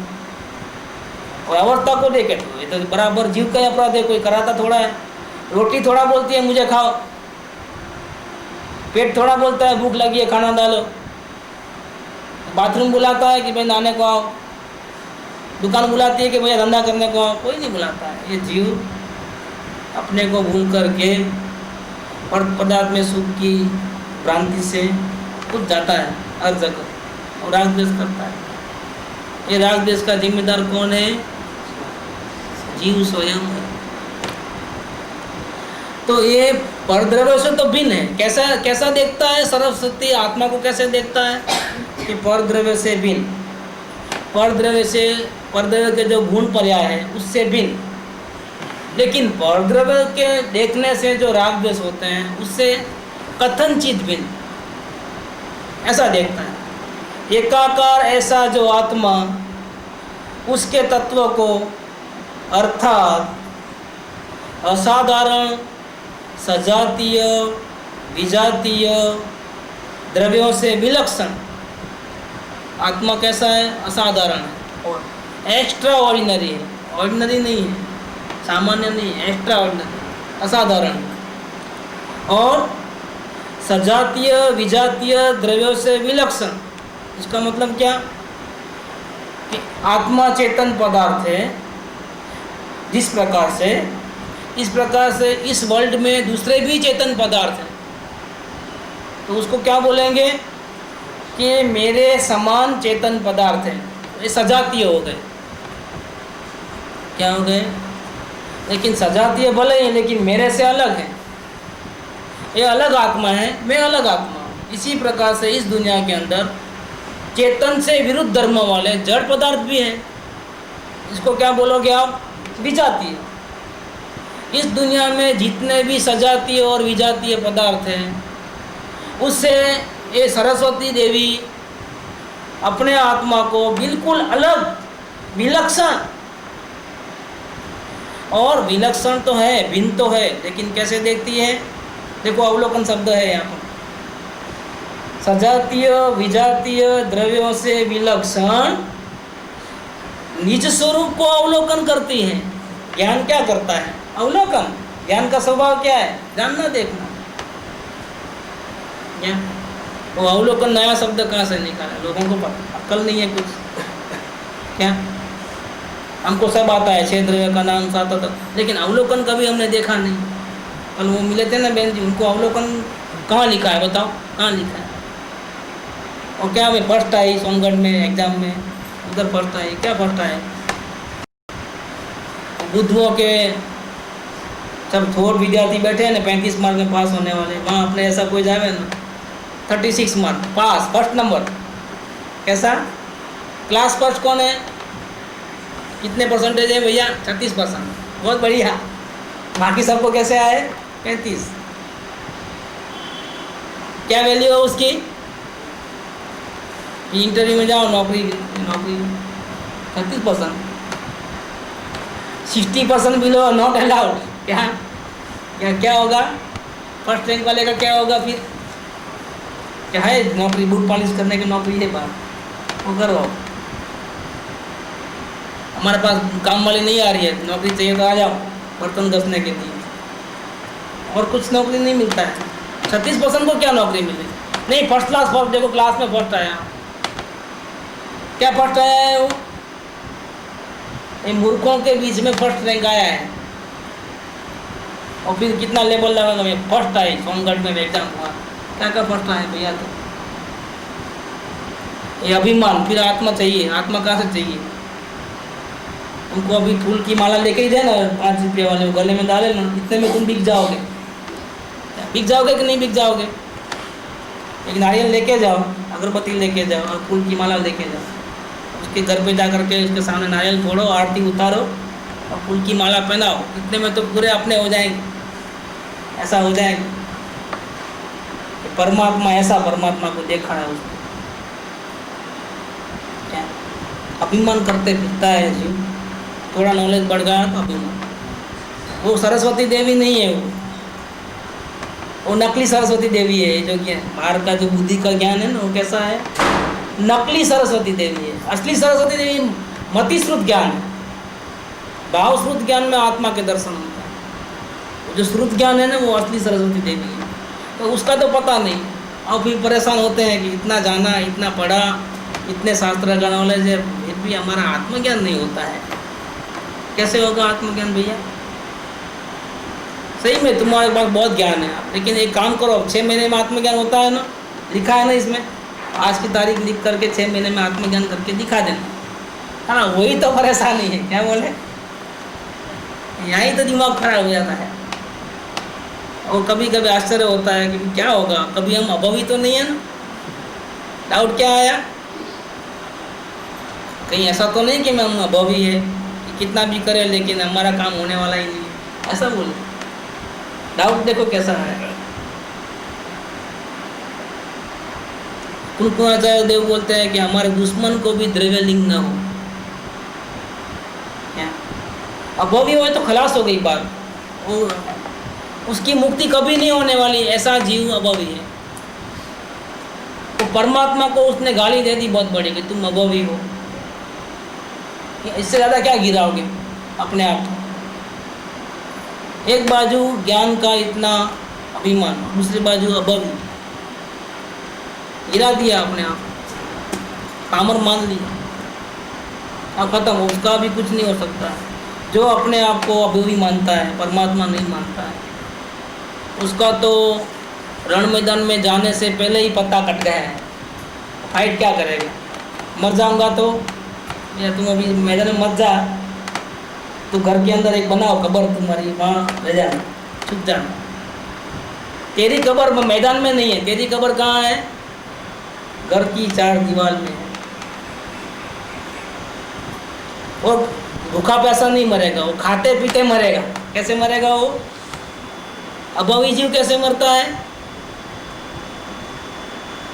और अवस्था को देखे तो ये तो बराबर जीव का अपराध है। कोई कराता थोड़ा है। रोटी थोड़ा बोलती है मुझे खाओ, पेट थोड़ा बोलता है भूख लगी है खाना डालो, बाथरूम बुलाता है कि भाई नहाने को आओ, दुकान बुलाती है कि भैया धंधा करने को आओ, कोई नहीं बुलाता है। ये जीव अपने को भूल करके और पदार्थ में सुख की भ्रांति से कुछ जाता है हर जगह और राग द्वेष करता है। ये राग द्वेष का जिम्मेदार कौन है? जीव स्वयं है। तो ये परद्रव्य से तो भिन्न है। कैसा देखता है? सरस्वती आत्मा को कैसे देखता है कि परद्रव्य से भिन्न, परद्रव्य के जो गुण पर्याय है उससे भिन्न। लेकिन परद्रव्य के देखने से जो राग द्वेष होते हैं उससे कथनचित भिन्न, ऐसा देखता है। एकाकार ऐसा जो आत्मा उसके तत्व को अर्थात असाधारण सजातीय विजातीय द्रव्यों से विलक्षण आत्मा कैसा है? असाधारण है और एक्स्ट्रा ऑर्डिनरी है। ऑर्डिनरी नहीं है, सामान्य नहीं है, एक्स्ट्रा ऑर्डिनरी, असाधारण। और सजातीय विजातीय द्रव्यों से विलक्षण, इसका मतलब क्या कि आत्मा चेतन पदार्थ है। जिस प्रकार से इस प्रकार से इस वर्ल्ड में दूसरे भी चेतन पदार्थ हैं, तो उसको क्या बोलेंगे कि मेरे समान चेतन पदार्थ हैं। ये सजातीय हो गए। क्या हो गए? लेकिन सजातीय भले ही, लेकिन मेरे से अलग है। ये अलग आत्मा है, मैं अलग आत्मा हूँ। इसी प्रकार से इस दुनिया के अंदर चेतन से विरुद्ध धर्म वाले जड़ पदार्थ भी हैं। इसको क्या बोलोगे आप? विजातीय। इस दुनिया में जितने भी सजातीय और विजातीय पदार्थ हैं, उससे ये सरस्वती देवी अपने आत्मा को बिल्कुल अलग, विलक्षण, और विलक्षण तो है, भिन्न तो है, लेकिन कैसे देखती है? देखो अवलोकन शब्द है यहाँ पर, सजातीय विजातीय द्रव्यों से विलक्षण निज स्वरूप को अवलोकन करती है। ज्ञान क्या करता है? अवलोकन। ज्ञान का स्वभाव क्या है? जानना, देखना। ज्ञान, वो अवलोकन नया शब्द कहाँ से निकाला? लोगों को अक्ल नहीं है कुछ क्या? हमको सब आता है, क्षेत्र का नाम साता था, लेकिन अवलोकन कभी हमने देखा नहीं। कल वो मिले थे ना बहन जी, उनको अवलोकन कहाँ लिखा है? बताओ कहाँ लिखा है? और क्या मैं फर्स्ट आई सोनगढ़ में एग्जाम में, उधर फर्स्ट आई, क्या फर्स्ट आए? बुद्धुओं के सब थोड़ विद्यार्थी बैठे हैं ना, 35 मार्क में पास होने वाले, वहाँ अपने ऐसा कोई जावे ना, 36 मार्क पास, फर्स्ट नंबर। कैसा? क्लास फर्स्ट कौन है? कितने परसेंटेज है भैया? 36%। बहुत बढ़िया। बाकी सबको कैसे आए? 35। क्या वैल्यू है उसकी? इंटरव्यू में जाओ, नौकरी 36%, 60% बिलो नॉट अलाउड। क्या क्या क्या होगा? फर्स्ट रैंक वाले का क्या होगा फिर? क्या है नौकरी? बूट पॉलिश करने की नौकरी है बात, वो करो। हमारे पास काम वाली नहीं आ रही है, नौकरी चाहिए तो आ जाओ बर्तन घसने के लिए, और कुछ नौकरी नहीं मिलता है। 36% को क्या नौकरी मिले? नहीं, फर्स्ट क्लास, फर्स्ट, देखो क्लास में फर्स्ट आया। क्या फर्स्ट आया है वो? इन मूर्खों के बीच में फर्स्ट रैंक आया है। और फिर कितना लेवल लगा, मैं फर्स्ट आई सोनगढ़ में एग्जाम हुआ, क्या क्या फर्स्ट आए भैया? तो ये अभिमान, फिर आत्मा चाहिए। आत्मा कहाँ से चाहिए? तुमको अभी फूल की माला लेके ही दे ना, 5 रुपये वाले, गले में डाले ना, इतने में तुम बिक जाओगे। बिक जाओगे कि नहीं बिक जाओगे? एक नारियल लेके जाओ, अगरबत्ती लेके जाओ और फूल की माला लेके जाओ, उसके घर पे जा करके उसके सामने नारियल फोड़ो, आरती उतारो और फूल की माला पहनाओ, इतने में तो पूरे अपने हो जाएंगे। ऐसा हो जाएगा। परमात्मा ऐसा, परमात्मा को देखा है उसने। क्या अभिमान करते फिरता है जीव, थोड़ा नॉलेज बढ़ गया तो अभिमान। वो सरस्वती देवी नहीं है, वो नकली सरस्वती देवी है। जो ज्ञान बाहर का, जो बुद्धि का ज्ञान है ना, वो कैसा है? नकली सरस्वती देवी है। असली सरस्वती देवी मति श्रुत ज्ञान है। भाव श्रुत ज्ञान में आत्मा के दर्शन होता है। जो श्रुत ज्ञान है ना, वो असली सरस्वती देवी है। तो उसका तो पता नहीं, और फिर परेशान होते हैं कि इतना जाना, इतना पढ़ा, इतने शास्त्र का नॉलेज है, फिर भी हमारा आत्मज्ञान नहीं होता है। कैसे होगा आत्मज्ञान भैया? सही में तुम्हारे पास बहुत ज्ञान है, लेकिन एक काम करो, 6 महीने में आत्मज्ञान होता है ना, लिखा है ना इसमें, आज की तारीख लिख करके 6 महीने में आत्मज्ञान करके दिखा देना, है ना? वही तो परेशानी है। क्या बोले? यहीं तो दिमाग खराब हो जाता है। और कभी कभी आश्चर्य होता है कि क्या होगा, कभी हम अभावी तो नहीं है ना? डाउट क्या आया? कहीं ऐसा तो नहीं कि हम अभावी है, कि कितना भी करें लेकिन हमारा काम होने वाला ही नहीं है, ऐसा बोले? डाउट देखो कैसा है। कुलकुणाचार्य देव बोलते हैं कि हमारे दुश्मन को भी द्रव्यलिंग न हो। क्या अभावी हो तो खलास हो गई बात, वो उसकी मुक्ति कभी नहीं होने वाली, ऐसा जीव अभावी है। तो परमात्मा को उसने गाली दे दी बहुत बड़ी कि तुम अभावी हो। इससे ज़्यादा क्या गिराओगे अपने आप को? एक बाजू ज्ञान का इतना अभिमान, दूसरी बाजू अभावी, गिरा दिया अपने आप, पामर मान लिया, अब खत्म। उसका भी कुछ नहीं हो सकता। जो अपने आप को अभावी मानता है, परमात्मा नहीं मानता है, उसका तो रण मैदान में जाने से पहले ही पत्ता कट गया है। फाइट क्या करेगा? मर जाऊंगा तो, या तुम अभी मैदान में मत जा, तो घर के अंदर एक बनाओ कब्र तुम्हारी, वहाँ रह जाना, छुप जाना। तेरी कब्र मैदान में नहीं है, तेरी कब्र कहाँ है? घर की 4 दीवार में है। वो भूखा प्यासा नहीं मरेगा, वो खाते पीते मरेगा। कैसे मरेगा वो? अभावी जीव कैसे मरता है?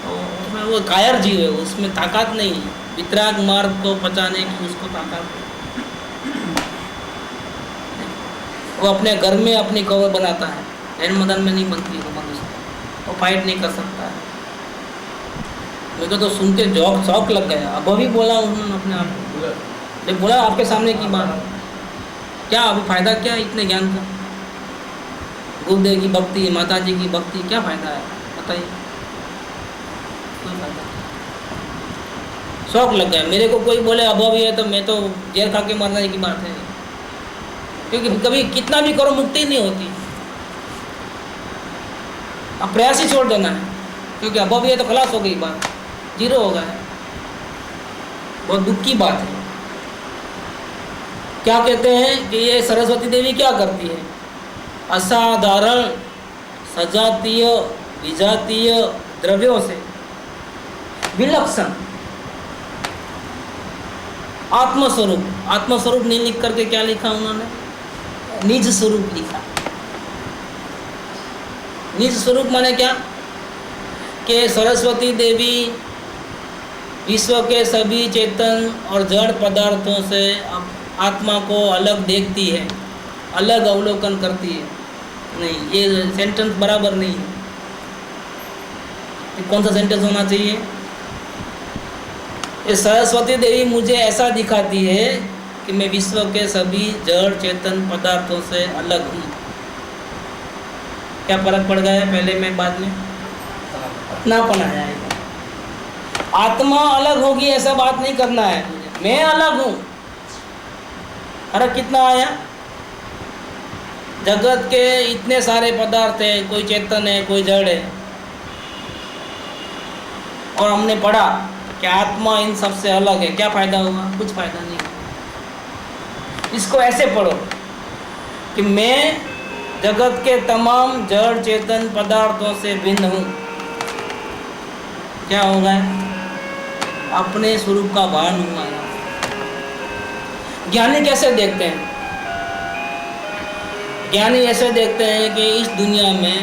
उसमें वो कायर जीव है, उसमें ताकत नहीं है, वितराग मार्ग को पचाने की उसको ताकत है। वो अपने घर में अपनी कवर बनाता है, जैन मदन में नहीं बनती वो मनुष्य, वो फाइट नहीं कर सकता है। मेरे को तो सुन के शौक लग गया। अभी बोला उन्होंने अपने आप को, बोला आपके सामने की बात, क्या अभी फायदा क्या इतने ज्ञान का? गुरुदेव की भक्ति, माता जी की भक्ति, क्या फायदा है बताइए? कोई फायदा। शौक लग गया। मेरे को कोई बोले अभावी है तो मैं तो जहर खा के मरने की बात है, क्योंकि कभी कितना भी करो मुक्ति नहीं होती। अब प्रयास ही छोड़ देना है, क्योंकि अभावी है तो खलास हो गई बात, जीरो हो गया। बहुत दुख की बात है। क्या कहते हैं कि ये सरस्वती देवी क्या करती है? असाधारण सजातीय विजातीय द्रव्यों से विलक्षण आत्मस्वरूप नहीं लिख करके क्या लिखा उन्होंने? निज स्वरूप लिखा। निज स्वरूप माने क्या? कि सरस्वती देवी विश्व के सभी चेतन और जड़ पदार्थों से आत्मा को अलग देखती है, अलग अवलोकन करती है। नहीं, ये सेंटेंस बराबर नहीं है। ये कौन सा सेंटेंस होना चाहिए? ये सरस्वती देवी मुझे ऐसा दिखाती है कि मैं विश्व के सभी जड़ चेतन पदार्थों से अलग हूँ। क्या फर्क पड़ गया है पहले में बाद में? अपनापन आ जाएगा। आत्मा अलग होगी ऐसा बात नहीं करना है, मैं अलग हूँ। फर्क कितना आया? जगत के इतने सारे पदार्थ है, कोई चेतन है, कोई जड़ है, और हमने पढ़ा कि आत्मा इन सब से अलग है। क्या फायदा हुआ? कुछ फायदा नहीं। इसको ऐसे पढ़ो कि मैं जगत के तमाम जड़ चेतन पदार्थों से भिन्न हूँ। क्या होगा? अपने स्वरूप का भान हुआ। ज्ञानी कैसे देखते हैं? ज्ञानी ऐसे देखते हैं कि इस दुनिया में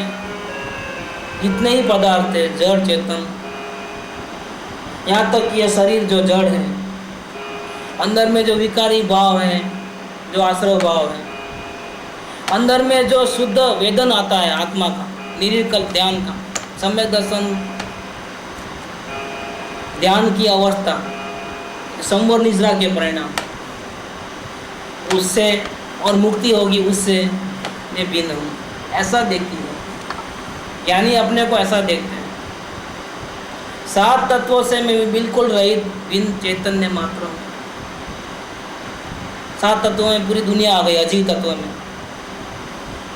जितने ही पदार्थ है, जड़ चेतन, यहाँ तक कि यह शरीर जो जड़ है, अंदर में जो विकारी भाव है, जो आश्रय भाव है, अंदर में जो शुद्ध वेदन आता है आत्मा का, निरीकल ध्यान का, सम्यक दर्शन ध्यान की अवस्था, संवर निद्रा के परिणाम, उससे और मुक्ति होगी, उससे मैं भिन्न हूँ। ऐसा देखती है ज्ञानी, अपने को ऐसा देखते हैं। 7 तत्वों से मैं बिल्कुल रहित भिन्न चैतन्य मात्र हूँ। 7 तत्वों में पूरी दुनिया आ गई, अजीव तत्वों में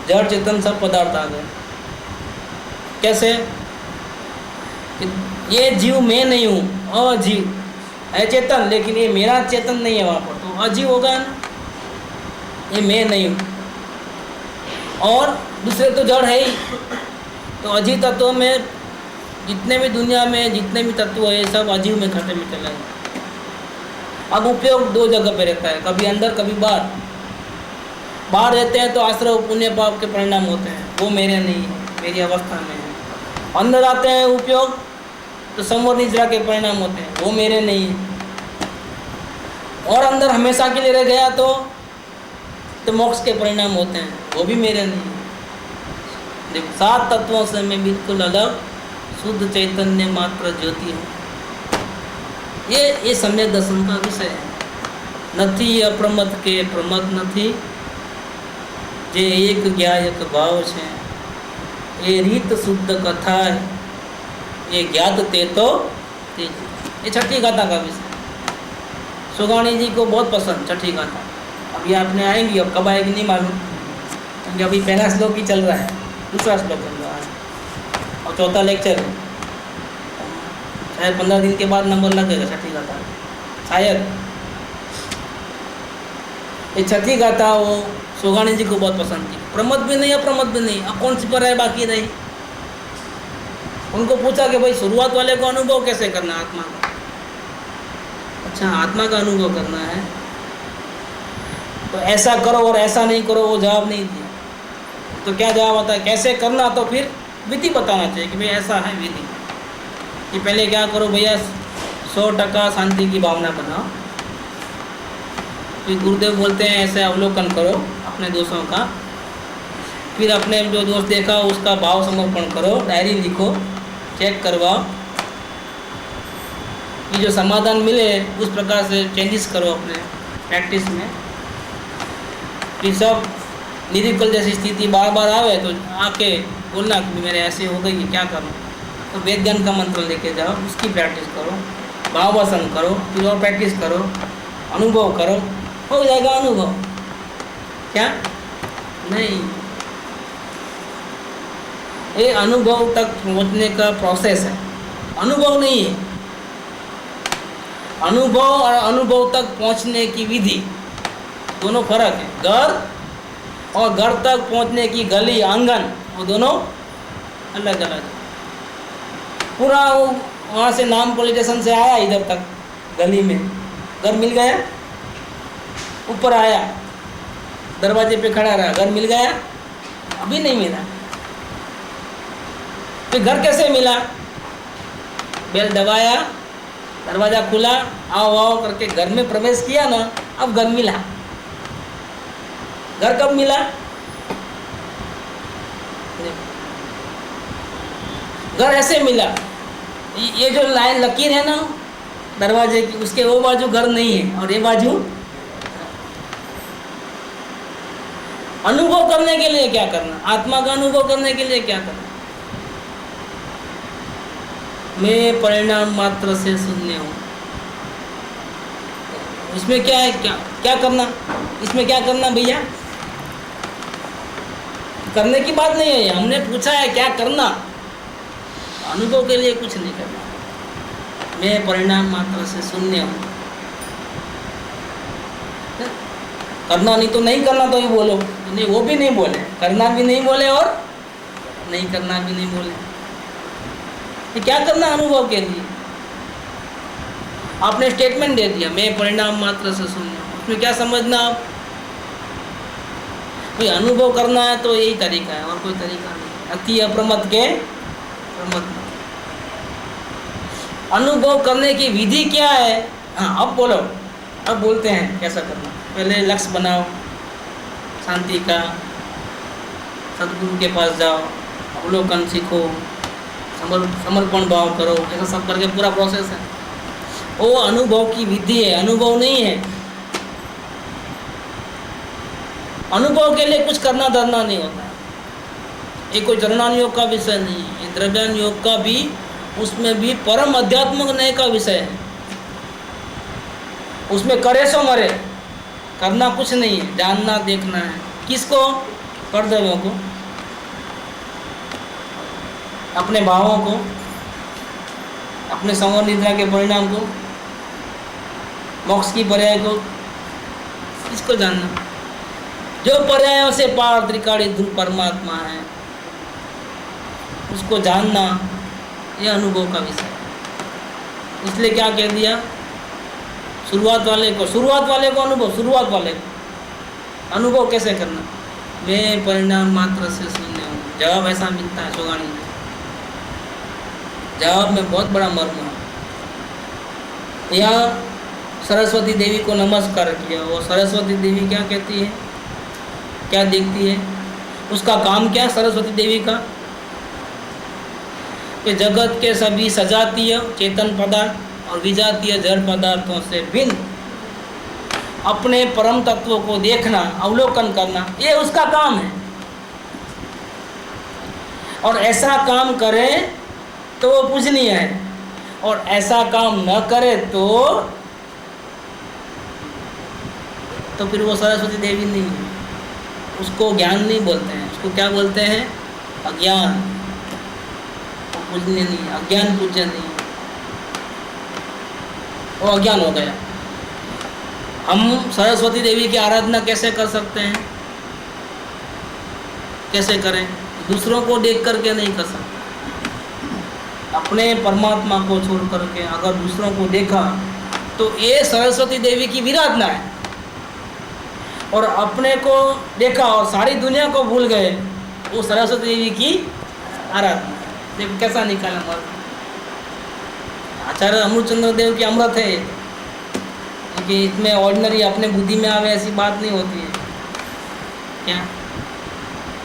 जड़ चेतन सब पदार्थ आ गए। कैसे? ये जीव मैं नहीं हूँ, अजीव है चेतन, लेकिन ये मेरा चेतन नहीं है वहाँ पर, तो अजीव होगा ना। ये मैं नहीं हूँ, और दूसरे तो जड़ है ही। तो अजीव तत्वों में जितने भी दुनिया में जितने भी तत्व है, सब अजीव में घटे में चला है। अब उपयोग 2 जगह पे रहता है, कभी अंदर कभी बाहर। बाहर रहते हैं तो आश्रय पुण्य पाप के परिणाम होते हैं, वो मेरे नहीं है, मेरी अवस्था में है। अंदर आते हैं उपयोग तो संवर निद्रा के परिणाम होते हैं, वो मेरे नहीं है। और अंदर हमेशा के लिए रह गया तो मोक्ष के परिणाम होते हैं, वो भी मेरे नहीं है। देखो, 7 तत्वों से मैं बिल्कुल अलग शुद्ध चैतन्य मात्र ज्योति हूँ। ये सम्यक दर्शन का विषय है। नथी अप्रमद के प्रमद नथी, जे एक ज्ञायक भाव छे, ये रीत शुद्ध कथा है, ये ज्ञात ते तो ये छठी गाथा का विषय। सुगाणी जी को बहुत पसंद छठी गाथा। अभी आपने आएंगी, अब कब आएगी नहीं मालूम, क्योंकि अभी पहला श्लोक ही चल रहा है, दूसरा श्लोक चल रहा है और चौथा लेक्चर है। शायद 15 दिन के बाद नंबर लगेगा छठी गाथा, शायद। ये छठी गाथा वो सुगाणी जी को बहुत पसंद थी। प्रमद भी नहीं, अप्रमद भी नहीं, अब कौन सी पर है बाकी रही। उनको पूछा कि भाई शुरुआत वाले को अनुभव कैसे करना है आत्मा का? अच्छा, आत्मा का अनुभव करना है तो ऐसा करो और ऐसा नहीं करो, वो जवाब नहीं दिया। तो क्या जवाब आता है, कैसे करना, तो फिर विधि बताना चाहिए कि भाई ऐसा है विधि, कि पहले क्या करो भैया, 100% शांति की भावना बनाओ। फिर गुरुदेव बोलते हैं ऐसे अवलोकन करो अपने दोषों का, फिर अपने जो दोष देखा उसका भाव समर्पण करो, डायरी लिखो, चेक करवाओ, कि जो समाधान मिले उस प्रकार से चेंजेस करो अपने प्रैक्टिस में। फिर सब निरिकल जैसी स्थिति बार बार आवे तो आके बोलना कि मेरे ऐसे हो गई, क्या करूँ, तो वेद ज्ञान का मंत्र लेके जाओ, उसकी प्रैक्टिस करो, भावासन करो, फिर और प्रैक्टिस करो, अनुभव करो, हो जाएगा अनुभव। क्या नहीं, ये अनुभव तक पहुंचने का प्रोसेस है, अनुभव नहीं है। अनुभव और अनुभव तक पहुंचने की विधि दोनों फर्क है। घर और घर तक पहुंचने की गली आंगन, वो दोनों अलग अलग है। पूरा वो वहाँ से नाम पुलिस स्टेशन से आया इधर तक गली में, घर मिल गया, ऊपर आया दरवाजे पे खड़ा रहा, घर मिल गया, अभी नहीं मिला। फिर घर कैसे मिला, बेल दबाया, दरवाज़ा खुला, आओ आओ करके घर में प्रवेश किया ना, अब घर मिला। घर कब मिला, घर ऐसे मिला, ये जो लाइन लकीर है ना दरवाजे की, उसके वो बाजू घर नहीं है और ये बाजू। अनुभव करने के लिए क्या करना, आत्मा का अनुभव करने के लिए क्या करना, मैं परिणाम मात्र से शून्य हूँ। इसमें क्या है, क्या करना, इसमें क्या करना भैया, करने की बात नहीं है। हमने पूछा है क्या करना, अनुभव के लिए कुछ नहीं करना। मैं परिणाम मात्र से शून्य हूँ। करना नहीं तो नहीं करना, तो ये बोलो नहीं, वो भी नहीं बोले, करना भी नहीं बोले और नहीं करना भी नहीं बोले। ये क्या करना अनुभव के लिए, आपने स्टेटमेंट दे दिया मैं परिणाम मात्र से शून्य हूँ, उसमें क्या समझना आप, कोई अनुभव करना है तो यही तरीका है और कोई तरीका नहीं। अति अप्रमत के प्रमत। अनुभव करने की विधि क्या है, हाँ अब बोलो, अब बोलते हैं कैसा करना। पहले लक्ष्य बनाओ शांति का, सदगुरु के पास जाओ, अवलोकन सीखो, समर्पण भाव करो, ऐसा सब करके पूरा प्रोसेस है। वो अनुभव की विधि है, अनुभव नहीं है। अनुभव के लिए कुछ करना धरना नहीं होता। ये कोई चरणान योग का विषय नहीं है, ये द्रव्यान योग का भी, उसमें भी परम अध्यात्मिक न्याय का विषय है। उसमें करे सो मरे, करना कुछ नहीं है, जानना देखना है। किसको, कर्तव्यों को, अपने भावों को, अपने संवर निद्रा के परिणाम को, मोक्ष की पर्याय को, इसको जानना। जो पर्यायों से पार त्रिकाली ध्रुव परमात्मा है, उसको जानना, यह अनुभव का विषय है। इसलिए क्या कह दिया, शुरुआत वाले को अनुभव, शुरुआत वाले को अनुभव कैसे करना, मैं परिणाम मात्र से शून्य हूँ। जवाब ऐसा मिलता है सोगानी में, जवाब में बहुत बड़ा मर्म है। यहाँ सरस्वती देवी को नमस्कार किया, वो सरस्वती देवी क्या कहती है, क्या देखती है, उसका काम क्या सरस्वती देवी का, कि जगत के सभी सजातीय चेतन पदार्थ और विजातीय जड़ पदार्थों से भिन्न अपने परम तत्वों को देखना, अवलोकन करना, ये उसका काम है। और ऐसा काम करे तो वो पूजनीय है, और ऐसा काम न करे तो फिर वो सरस्वती देवी नहीं है, उसको ज्ञान नहीं बोलते हैं, उसको क्या बोलते हैं, अज्ञान। वो पूजनीय नहीं, अज्ञान पूज्य नहीं, वो अज्ञान हो गया। हम सरस्वती देवी की आराधना कैसे कर सकते हैं, कैसे करें, दूसरों को देख करके नहीं कर सकते। अपने परमात्मा को छोड़ करके अगर दूसरों को देखा तो ये सरस्वती देवी की विराधना है। और अपने को देखा और सारी दुनिया को भूल गए, वो सरस्वती देवी की आराधना। देखो कैसा निकाला मार्ग। आचार्य अमृतचंद्र देव की अमृत है, क्योंकि इसमें ऑर्डिनरी अपने बुद्धि में आवे ऐसी बात नहीं होती है। क्या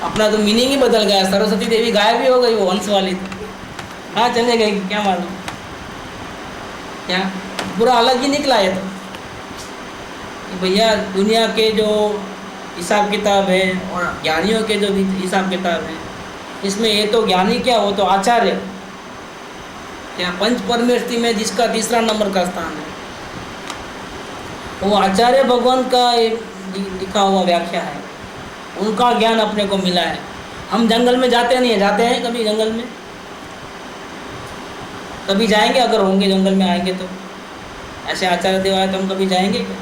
अपना तो मीनिंग ही बदल गया। सरस्वती देवी गायब ही हो गई, वो हंस वाली तो कहाँ चले गई क्या मालूम। क्या पूरा अलग ही निकला है तो कि भैया दुनिया के जो हिसाब किताब है और ज्ञानियों के जो भी हिसाब किताब है, इसमें ये तो ज्ञानी क्या, वो तो आचार्य। क्या पंच परमेष्टि में जिसका तीसरा नंबर का स्थान है, वो आचार्य भगवान का एक लिखा हुआ व्याख्या है, उनका ज्ञान अपने को मिला है। हम जंगल में जाते नहीं है, जाते हैं कभी जंगल में? कभी जाएंगे? अगर होंगे जंगल में आएंगे तो ऐसे आचार्य देव आए तो हम कभी जाएंगे क्या?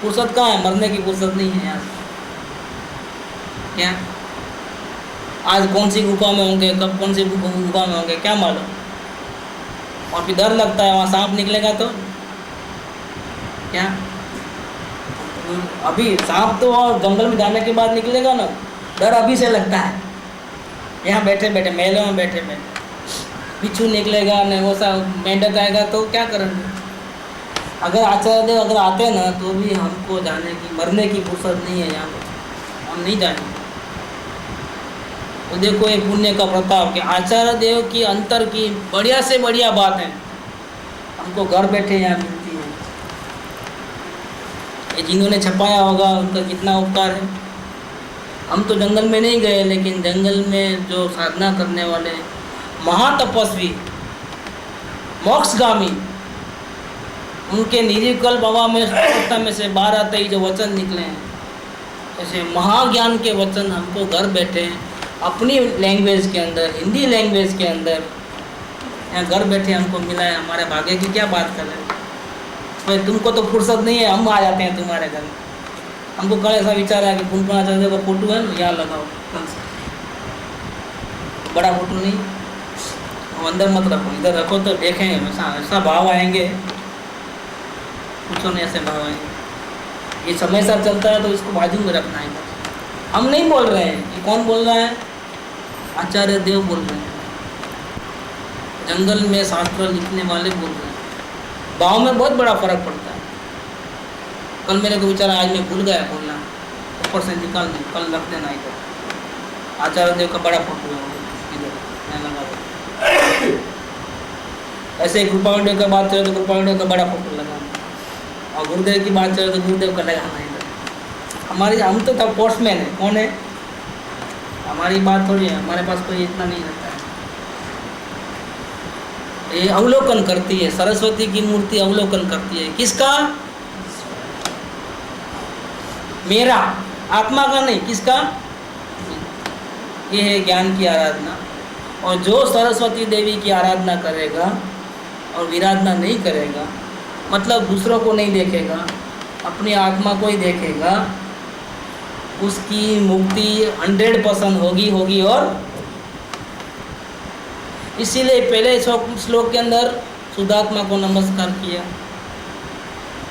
फुर्सत कहाँ है, मरने की फुर्सत नहीं है यहाँ। क्या आज कौन सी गुफा में होंगे, कब कौन सी गुफा में होंगे, क्या मालूम। और फिर डर लगता है, वहाँ सांप निकलेगा तो क्या। अभी सांप तो जंगल में जाने के बाद निकलेगा ना, डर अभी से लगता है। यहाँ बैठे बैठे महलों में बैठे बैठे बिच्छू निकलेगा नहीं, वो सा मेंढक आएगा तो क्या करेंगे। अगर आचार्य देव अगर आते ना तो भी हमको जाने की, मरने की फुर्सत नहीं है यहाँ पर, हम नहीं जाएंगे। तो देखो ये पुण्य का प्रताप कि आचार्य देव की अंतर की बढ़िया से बढ़िया बात है हमको घर बैठे यहाँ मिलती है। ये जिन्होंने छपाया होगा उनका कितना उपकार है। हम तो जंगल में नहीं गए, लेकिन जंगल में जो साधना करने वाले महातपस्वी मोक्षगामी, उनके निर्विकल्प हवा में सत्ता में से बाहर आते ही जो वचन निकले हैं, ऐसे महाज्ञान के वचन हमको घर बैठे अपनी लैंग्वेज के अंदर, हिंदी लैंग्वेज के अंदर यहाँ घर बैठे हमको मिला है। हमारे भाग्य की क्या बात कर रहे हैं भाई। तुमको तो फुर्सत नहीं है, हम आ जाते हैं तुम्हारे घर। हमको कल ऐसा विचार है कि पुनपुना आचार्य का फोटो है ना, यहाँ लगाओ, बड़ा फोटो नहीं, अंदर मत रखो, इधर रखो तो देखेंगे ऐसा भाव आएंगे, कुछ नहीं ऐसे भाव आएंगे। ये समय साथ चलता है तो इसको बाजू में रखना है। हम नहीं बोल रहे हैं, ये कौन बोल रहा है? आचार्य देव बोल रहे हैं, जंगल में शास्त्र लिखने वाले बोल रहे हैं। भाव में बहुत बड़ा फर्क पड़ता है। कल मेरे को विचार आज मैं भूल गया बोलना, ऊपर से निकाल दे, कल रख देना इधर। आचार्य देव का बड़ा फोटो है इधर, मैं लगा दूँ। ऐसे कृपाणु का बात चले तो कृपाणु का बड़ा फोटो लगाना, और गुरुदेव की बात चले तो गुरुदेव का लगाना इधर। हमारी, हम तो तब पोस्टमैन है, कौन है? हमारी बात थोड़ी है, हमारे पास कोई इतना नहीं रहता है। ये अवलोकन करती है, सरस्वती की मूर्ति अवलोकन करती है। किसका? मेरा, आत्मा का नहीं, किसका? ये है ज्ञान की आराधना। और जो सरस्वती देवी की आराधना करेगा और विराधना नहीं करेगा, मतलब दूसरों को नहीं देखेगा, अपनी आत्मा को ही देखेगा, उसकी मुक्ति 100% होगी। और इसीलिए पहले श्लोक के अंदर शुद्धात्मा को नमस्कार किया,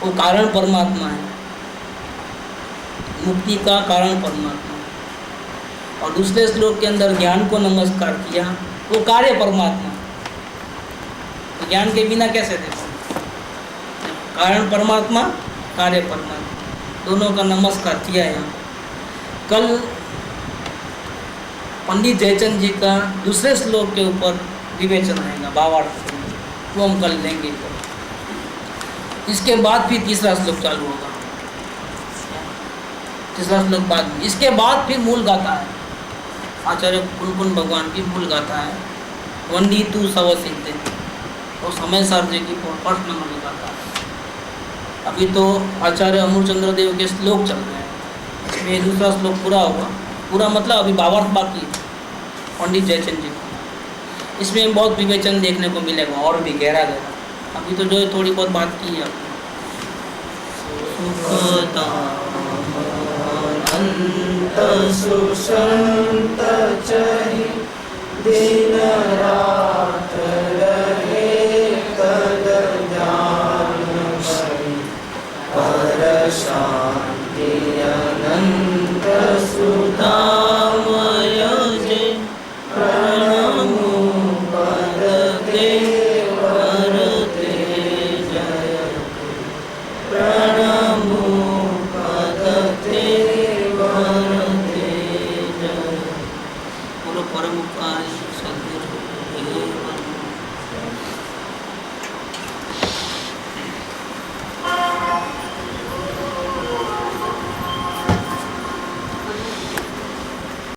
वो कारण परमात्मा है, मुक्ति का कारण परमात्मा। और दूसरे श्लोक के अंदर ज्ञान को नमस्कार किया, वो कार्य परमात्मा। तो ज्ञान के बिना कैसे देखो? कारण परमात्मा, कार्य परमात्मा, दोनों का नमस्कार किया है। कल पंडित जयचंद जी का दूसरे श्लोक के ऊपर विवेचन आएगा, भावार्थ, वो हम कल लेंगे। इसके बाद फिर तीसरा श्लोक चालू होगा, तीसरा श्लोक बाद में। इसके बाद फिर मूल गाथा है, आचार्य कुनकुन भगवान की मूल गाथा है, वंदी तू सव सिद्धे, तो समय सार जी की फर्स्ट नंबर की गाथा है। अभी तो आचार्य अमृतचंद्र देव के श्लोक चल रहे हैं, इसमें दूसरा श्लोक पूरा होगा, पूरा मतलब अभी भावार्थ बाकी है पंडित जयचंद जी का। इसमें बहुत विवेचन देखने को मिलेगा और भी गहरा गहरा। अभी तो जो थोड़ी बहुत बात की है सुसंत चहि दिन रात रहे तद ज्ञान पर शांति परोपकारी